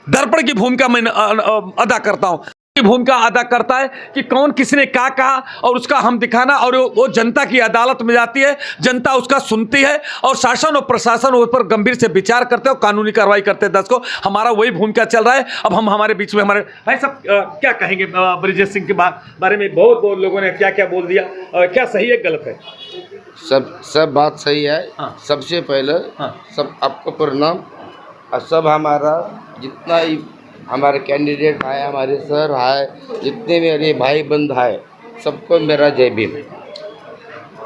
दर्पण की भूमिका मैं अदा करता हूँ, भूमिका अदा करता है कि कौन किसने क्या कहा और उसका हम दिखाना, और वो जनता की अदालत में जाती है, जनता उसका सुनती है और शासन और प्रशासन उस पर गंभीर से विचार करते हैं और कानूनी कार्रवाई करते हैं। दर्शकों हमारा वही भूमिका चल रहा है। अब हम हमारे बीच में हमारे भाई साहब क्या कहेंगे ब्रिजेश सिंह के बारे में? बहुत लोगों ने क्या क्या बोल दिया, क्या सही है गलत है? सब बात सही है। सबसे पहले सब आपको प्रणाम, और सब हमारा जितना ही हमारे कैंडिडेट है, हमारे सर है, जितने मेरे भाई बंद है, सबको मेरा जय भीम।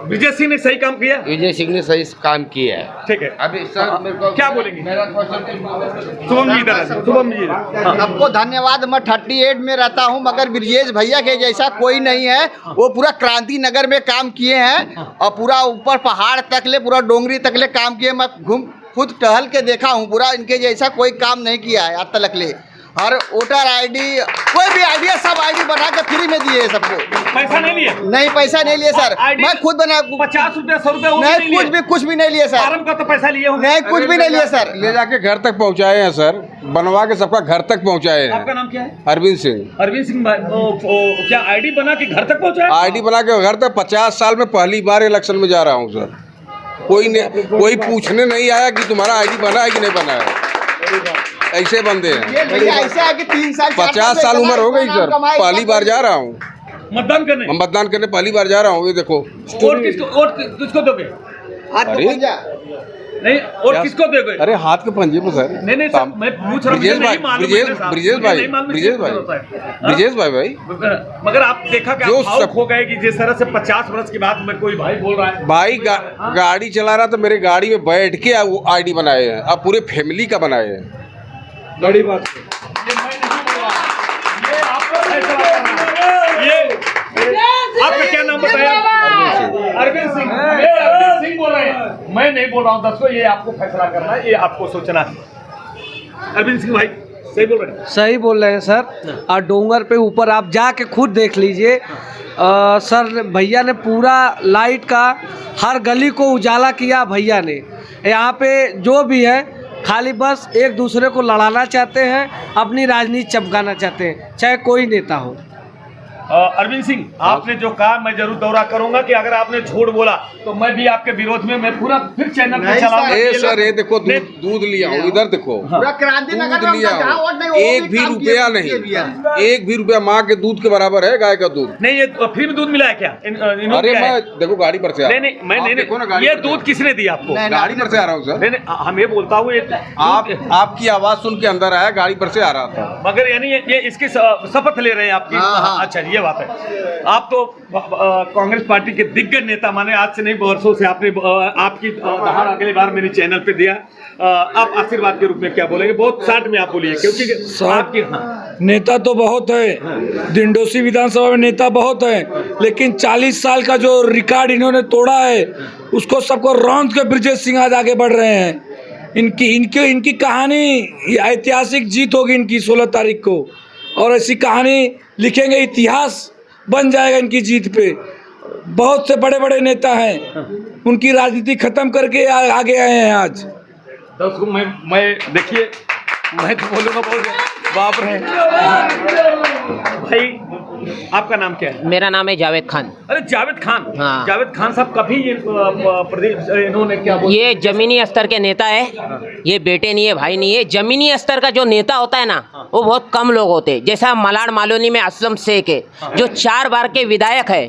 विजय सिंह ने सही काम किया, विजय सिंह ने सही काम किया है। ठीक है, अभी सर मेरे को क्या बोलेंगे? मेरा क्वेश्चन शुभम जी आपको धन्यवाद। मैं 38 में रहता हूं, मगर ब्रिजेश भैया के जैसा कोई नहीं है। वो पूरा क्रांति नगर में काम किए हैं और पूरा ऊपर पहाड़ तक ले, पूरा डोंगरी तक ले काम किए। मैं खुद टहल के देखा हूँ, पूरा इनके जैसा कोई काम नहीं किया है आज तक ले। हर वोटर आईडी, कोई भी आईडी है, सब आईडी बना के फ्री में दिए सबको। पैसा नहीं लिए? नहीं, पैसा नहीं लिए सर, मैं खुद बना। 50 रुपया 100 रुपया नहीं, कुछ भी नहीं लिए सर। फार्म का तो पैसा लिए होंगे? नहीं, कुछ भी नहीं लिए सर। ले जाके घर तक पहुंचाए हैं सर, बनवा के सबका घर तक पहुंचाए हैं। आपका नाम क्या है? अरविंद सिंह। अरविंद सिंह भाई, क्या आईडी बना के घर तक पहुंचाए? आईडी बना के घर तक। 50 साल में पहली बार इलेक्शन में जा रहा हूँ सर। कोई पूछने नहीं आया कि तुम्हारा आईडी बना है कि नहीं बना है। ऐसे बंदे हैं। ऐसे आके 3 साल 50 साल उम्र हो गई सर, पहली बार जा रहा हूँ मतदान करने पहली बार जा रहा हूँ। ये देखो वोट किसको दोगे? नहीं, और किसको दोगे? अरे हाथ के पंजे पे सर। नहीं सर, मैं पूछ रहा हूँ, ब्रिजेश भाई मगर आप देखा क्या भावुक हो गए कि जिस तरह से 50 वर्ष के बाद मैं कोई भाई बोल रहा है। भाई गाड़ी चला रहा था, मेरे गाड़ी में बैठ के वो आईडी बनाए हैं, अब पूरे फैमिली का बनाए हैं। बड़ी बात है। आपका क्या नाम बताया? अरविंद सिंह। अरविंद सिंह बोल रहे हैं, मैं नहीं बोल रहा हूँ। दर्शकों, ये आपको फैसला करना है, ये आपको सोचना है। अरविंद सिंह भाई सही बोल रहे हैं? सही बोल रहे हैं सर। और डोंगर पे ऊपर आप जाके खुद देख लीजिए सर, भैया ने पूरा लाइट का हर गली को उजाला किया भैया ने। यहाँ पे जो भी है खाली बस एक दूसरे को लड़ाना चाहते हैं, अपनी राजनीति चमकाना चाहते हैं, चाहे कोई नेता हो। अरविंद सिंह, आपने जो कहा मैं जरूर दौरा करूंगा कि अगर आपने झूठ बोला तो मैं भी आपके विरोध में मैं पूरा फिर चैनल पे चलाऊंगा। सर ये देखो दूध लिया हूँ, इधर देखो दूध लिया हूँ, 1 भी रुपया नहीं, 1 भी रुपया माँ के दूध के बराबर है गाय का दूध। नहीं, ये फ्री में दूध मिला है क्या? अरे मैं देखो गाड़ी पर से नहीं, मैं ये दूध किसने दिया आपको? गाड़ी पर से आ रहा हूँ सर। हम ये बोलता हूँ, आपकी आवाज सुन के अंदर आया, गाड़ी पर से आ रहा था। मगर यानी ये इसकी शपथ ले रहे हैं आपकी? अच्छा, ये बात है। आप तो कांग्रेस पार्टी के दिग्गज नेता माने, आज से नहीं वर्षों से आपने आपकी दहाड़ अगली बार मेरे चैनल पे दिया। आप आशीर्वाद के रूप में क्या बोलेंगे? बहुत शार्ट में आप बोलिए, क्योंकि आपकी नेता तो बहुत है, दिंडोसी विधानसभा में नेता बहुत है, लेकिन 40 साल का जो रिकॉर्ड इन्होंने तोड़ा है उसको सबको रौंद के ब्रिजेश सिंह आज आगे बढ़ रहे हैं। इनकी कहानी ऐतिहासिक जीत होगी इनकी 16 तारीख को, और ऐसी कहानी लिखेंगे, इतिहास बन जाएगा इनकी जीत पे। बहुत से बड़े बड़े नेता हैं, उनकी राजनीति खत्म करके आगे आए हैं आज। दोस्तों, मैं देखिए, मैं तो बोलूँगा बहुत बाप रे। भाई, आपका नाम क्या है? मेरा नाम है जावेद खान। अरे जावेद खान। हाँ। जावेद खान साहब, कभी प्रदेश इन्होंने क्या बोला? ये जमीनी स्तर के नेता है, ये बेटे नहीं है, भाई नहीं है। जमीनी स्तर का जो नेता होता है ना, वो बहुत कम लोग होते हैं। जैसा मलाड मालोनी में असलम शेख है, जो 4 बार के विधायक है,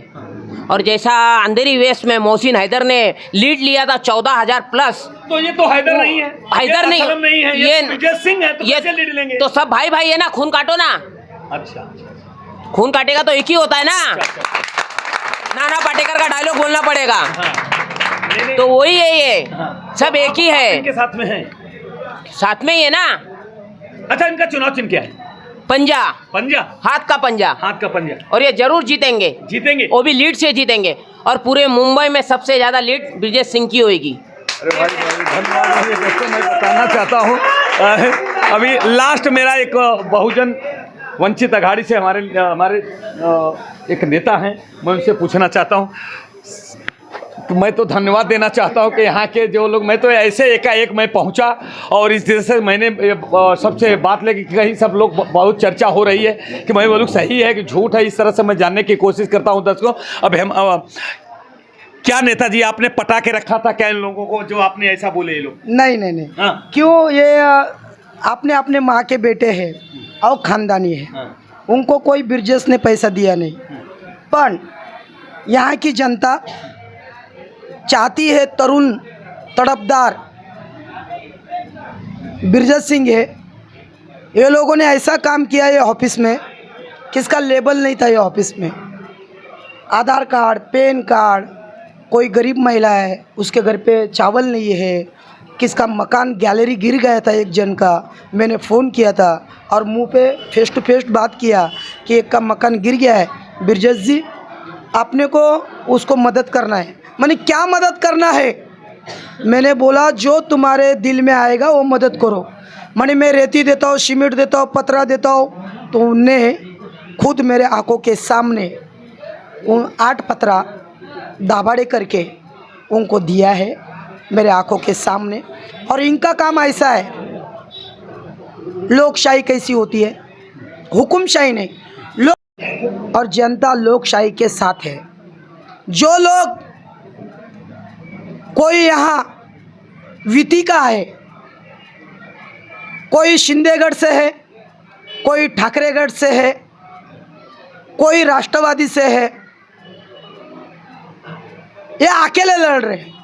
और जैसा अंधेरी वेस्ट में मोहसिन हैदर ने लीड लिया था 14,000 प्लस। तो ये तो हैदर नहीं है, हैदर नहीं है, ये ब्रिजेश सिंह है, तो कैसे लीड लेंगे? तो सब भाई भाई है ना, खून काटो ना। अच्छा, खून काटेगा तो एक ही होता है ना। नाना पाटेकर का डायलॉग बोलना पड़ेगा। तो वही है, ये सब एक ही है। इनके साथ में है, साथ में ही है ना। अच्छा, इनका चुनाव चिन्ह क्या है? पंजा। पंजा? हाथ का पंजा। हाथ का पंजा। और ये जरूर जीतेंगे, वो भी लीड से जीतेंगे, और पूरे मुंबई में सबसे ज्यादा लीड ब्रिजेश सिंह की होगी। अरे भाई धन्यवाद। दोस्तों, मैं बताना चाहता हूँ, अभी लास्ट मेरा एक बहुजन वंचित अघाड़ी से हमारे एक नेता हैं, मैं उनसे पूछना चाहता हूँ। तो मैं तो धन्यवाद देना चाहता हूँ कि यहाँ के जो लोग, मैं तो ऐसे एकाएक मैं पहुँचा, और इस तरह से मैंने सबसे बात लेके कहीं सब लोग बहुत चर्चा हो रही है कि मैं वो लोग सही है कि झूठ है, इस तरह से मैं जानने की कोशिश करता हूँ। दर्शकों, अब हम क्या नेताजी आपने पटा के रखा था क्या इन लोगों को, जो आपने ऐसा बोले ये लोग? नहीं। क्यों? ये अपने अपने माँ के बेटे हैं और खानदानी है, उनको कोई ब्रिजेश ने पैसा दिया नहीं। पर यहाँ की जनता चाहती है तरुण तड़पदार ब्रिजेश सिंह है। ये लोगों ने ऐसा काम किया ये ऑफिस में, किसका लेबल नहीं था ये ऑफिस में। आधार कार्ड, पैन कार्ड, कोई गरीब महिला है उसके घर पे चावल नहीं है, किसका मकान गैलरी गिर गया था एक जन का, मैंने फ़ोन किया था और मुंह पे फेस टू फेस बात किया कि एक का मकान गिर गया है, ब्रिजेश जी आपने को उसको मदद करना है। मैंने क्या मदद करना है? मैंने बोला जो तुम्हारे दिल में आएगा वो मदद करो। मैंने मैं रेती देता हूँ, सीमेंट देता हूँ, पतरा देता हूँ। तो उनने खुद मेरे आंखों के सामने उन 8 पतरा दाबाड़े करके उनको दिया है मेरे आंखों के सामने। और इनका काम ऐसा है, लोकशाही कैसी होती है, हुकुमशाही नहीं, लोग और जनता लोकशाही के साथ है। जो लोग कोई यहाँ विति का है, कोई शिंदेगढ़ से है, कोई ठाकरेगढ़ से है, कोई राष्ट्रवादी से है, ये अकेले लड़ रहे हैं।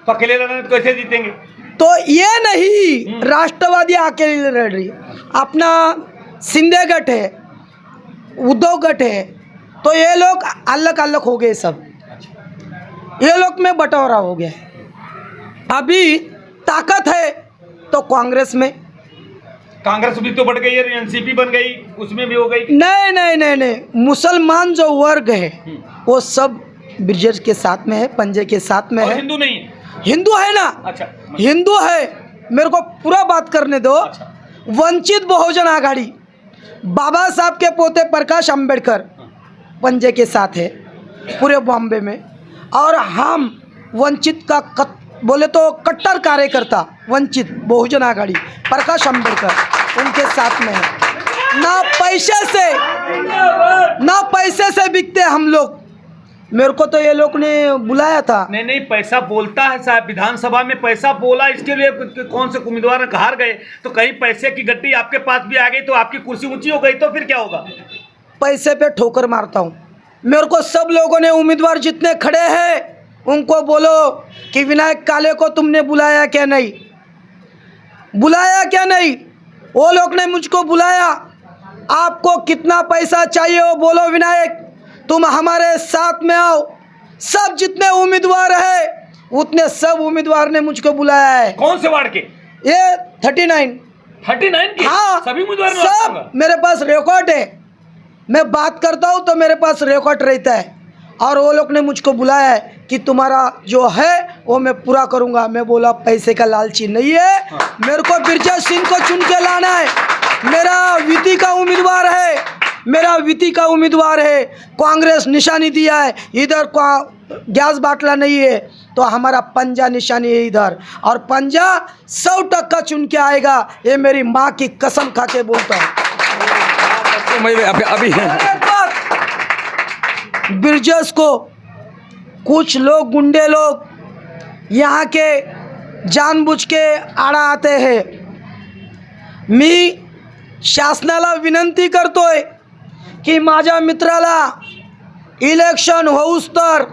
तो अकेले लड़ रहे हैं तो कैसे जीतेंगे? तो ये नहीं, राष्ट्रवादी अकेले लड़ रही है, अपना शिंदे गठ है, उद्धव गठ है, तो ये लोग अलग अलग हो गए सब, ये लोग में बंटवारा हो गया है। अभी ताकत है तो कांग्रेस में, कांग्रेस भी तो बढ़ गई है, एनसीपी बन गई, उसमें भी हो गई। नहीं नहीं नहीं नहीं, मुसलमान जो वर्ग है वो सब ब्रिजेश के साथ में है, पंजे के साथ में है। हिंदू नहीं है? हिंदू है ना। अच्छा, हिंदू है, मेरे को पूरा बात करने दो। वंचित बहुजन आघाड़ी, बाबा साहब के पोते प्रकाश अंबेडकर पंजे के साथ है पूरे बॉम्बे में, और हम वंचित का बोले तो कट्टर कार्यकर्ता वंचित बहुजन आघाड़ी प्रकाश अंबेडकर उनके साथ में है। ना पैसे से बिकते हम लोग। मेरे को तो ये लोग ने बुलाया था। नहीं, पैसा बोलता है साहब, विधानसभा में पैसा बोला, इसके लिए कौन से उम्मीदवार हार गए, तो कहीं पैसे की गड्डी आपके पास भी आ गई तो आपकी कुर्सी ऊंची हो गई, तो फिर क्या होगा? पैसे पे ठोकर मारता हूँ। मेरे को सब लोगों ने, उम्मीदवार जितने खड़े हैं उनको बोलो कि विनायक काले को तुमने बुलाया क्या नहीं, बुलाया क्या नहीं? वो लोग ने मुझको बुलाया। आपको कितना पैसा चाहिए वो बोलो, विनायक तुम हमारे साथ में आओ। सब जितने उम्मीदवार है उतने सब उम्मीदवार ने मुझको बुलाया है। कौन से वार्ड के? ये 39 के? हाँ, सभी उम्मीदवार सब मेरे पास रिकॉर्ड है। मैं बात करता हूँ तो मेरे पास रिकॉर्ड रहता है, और वो लोग ने मुझको बुलाया है कि तुम्हारा जो है वो मैं पूरा करूँगा। मैं बोला पैसे का लालची नहीं है। हाँ। मेरे को ब्रिजेश सिंह को चुन के लाना है। मेरा विधि का उम्मीदवार है, मेरा विधि का उम्मीदवार है। कांग्रेस निशानी दिया है, इधर गैस बाटला नहीं है, तो हमारा पंजा निशानी है इधर, और पंजा 100% चुन के आएगा। ये मेरी माँ की कसम खा के बोलता हूँ। अभी ब्रिजेश को कुछ लोग, गुंडे लोग यहाँ के जानबूझ के आड़ा आते हैं। मी शासनाला विनंती करतोय की माझ्या मित्राला इलेक्शन होऊस तर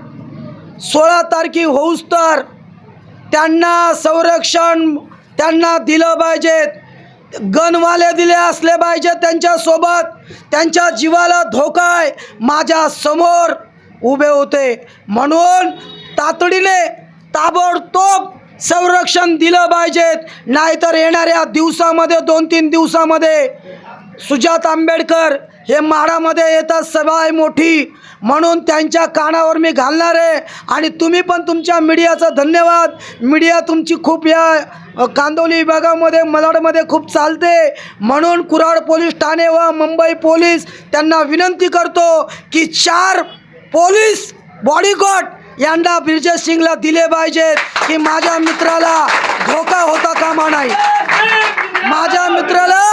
16 तारखे होऊस तर त्यांना संरक्षण त्यांना दिलं पाहिजेत। गनवाले दिले असले पाहिजे त्यांच्यासोबत। त्यांच्या जीवाला धोका आहे, माझ्या समोर उभे होते, म्हणून तातडीने ताबडतोब संरक्षण दिलं पाहिजेत। नाहीतर येणाऱ्या दिवसामध्ये 2-3 दिवसामध्ये सुजात आंबेडकर हे माडामध्ये येतात, सभा आहे मोठी, म्हणून त्यांच्या कानावर मी घालणार आहे। आणि तुम्ही पण तुमच्या मीडियाचा धन्यवाद। मीडिया तुमची खूप या कांदिवली विभागामध्ये, मलाडमध्ये खूप चालते, म्हणून कुराड पोलीस ठाणे व मुंबई पोलीस त्यांना विनंती करतो की 4 पोलीस बॉडीगार्ड यांना ब्रिजेश सिंगला दिले पाहिजेत की माझ्या मित्राला धोका होता कामा नाही, माझ्या मित्राला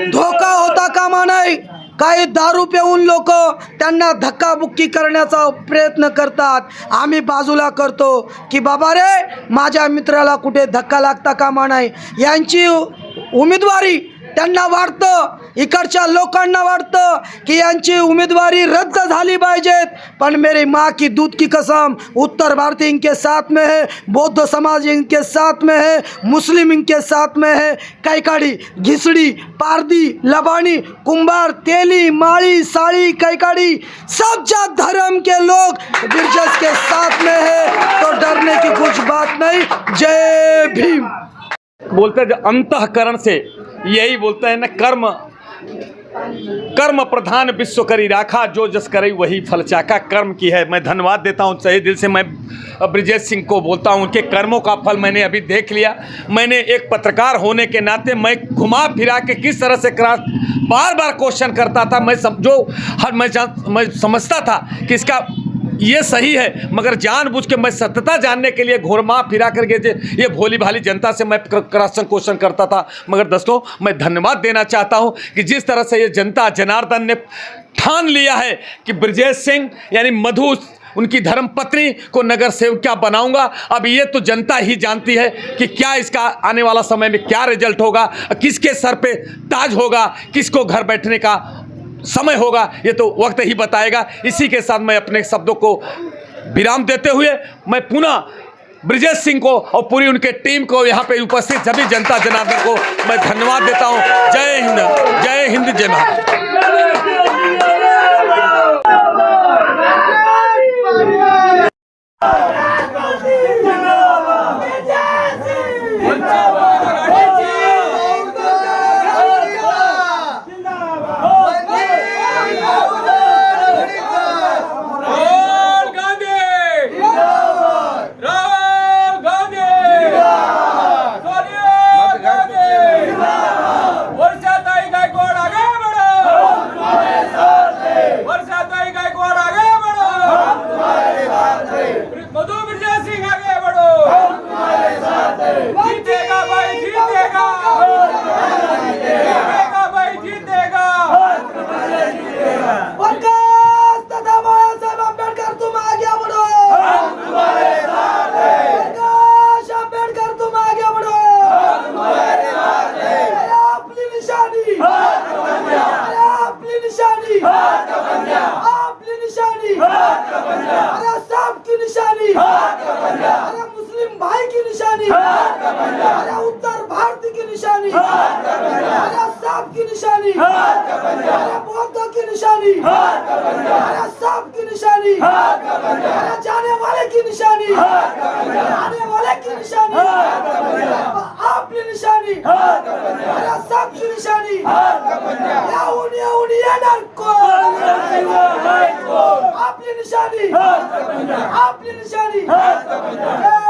धोका होता कामा नाही। काही दारू पिऊन लोक त्यांना धक्काबुक्की करण्याचा प्रयत्न करतात, आम्ही बाजूला करतो की बाबा रे माझ्या मित्राला कुठे धक्का लागता कामा नाही। यांची उमेदवारी त्यांना वाटतं, इकडच्या लोकांना वाटतं की यांची उम्मीदवारी रद्द झाली पाहिजेत, पण मेरी माँ की दूध की कसम, उत्तर भारतीय इनके साथ में है, बौद्ध समाज इनके साथ में है, मुस्लिम इनके साथ में है, कैकाड़ी, घिसड़ी, पारदी, लबानी, कुंभार, तेली, माली, साड़ी, कैकाड़ी, सब जात धर्म के लोग ब्रिजेश के साथ में है, तो डरने की कुछ बात नहीं। जय भीम। बोलते हैं अंतःकरण से, यही बोलते हैं ना, कर्म प्रधान विश्व करी राखा, जो जस करे वही फल चाका। कर्म की है। मैं धन्यवाद देता हूँ सही दिल से। मैं ब्रिजेश सिंह को बोलता हूँ उनके कर्मों का फल मैंने अभी देख लिया। मैंने एक पत्रकार होने के नाते मैं घुमा फिरा के किस तरह से बार बार क्वेश्चन करता था। मैं समझता था कि इसका ये सही है, मगर जानबूझ के मैं सत्यता जानने के लिए घुमा फिरा करके ये भोली भाली जनता से मैं क्रॉस क्वेश्चन करता था। मगर दोस्तों, मैं धन्यवाद देना चाहता हूं कि जिस तरह से ये जनता जनार्दन ने ठान लिया है कि ब्रिजेश सिंह यानी मधु उनकी धर्मपत्नी को नगर सेवक बनाऊंगा। अब ये तो जनता ही जानती है कि क्या इसका आने वाला समय में क्या रिजल्ट होगा, किसके सर पे ताज होगा, किसको घर बैठने का समय होगा, ये तो वक्त ही बताएगा। इसी के साथ मैं अपने शब्दों को विराम देते हुए मैं पुनः ब्रिजेश सिंह को और पूरी उनके टीम को, यहाँ पे उपस्थित सभी जनता जनार्दन को मैं धन्यवाद देता हूँ। जय हिंद, जय हिंद, जय भारत। उत्तर भारत की निशानी, सांप की निशानी, बौद्ध की निशानी, सांप की निशानी, जाने वाले की निशानी, आने वाले की निशानी, आपकी निशानी, सांप की निशानी, आपकी निशानी, आपकी निशानी।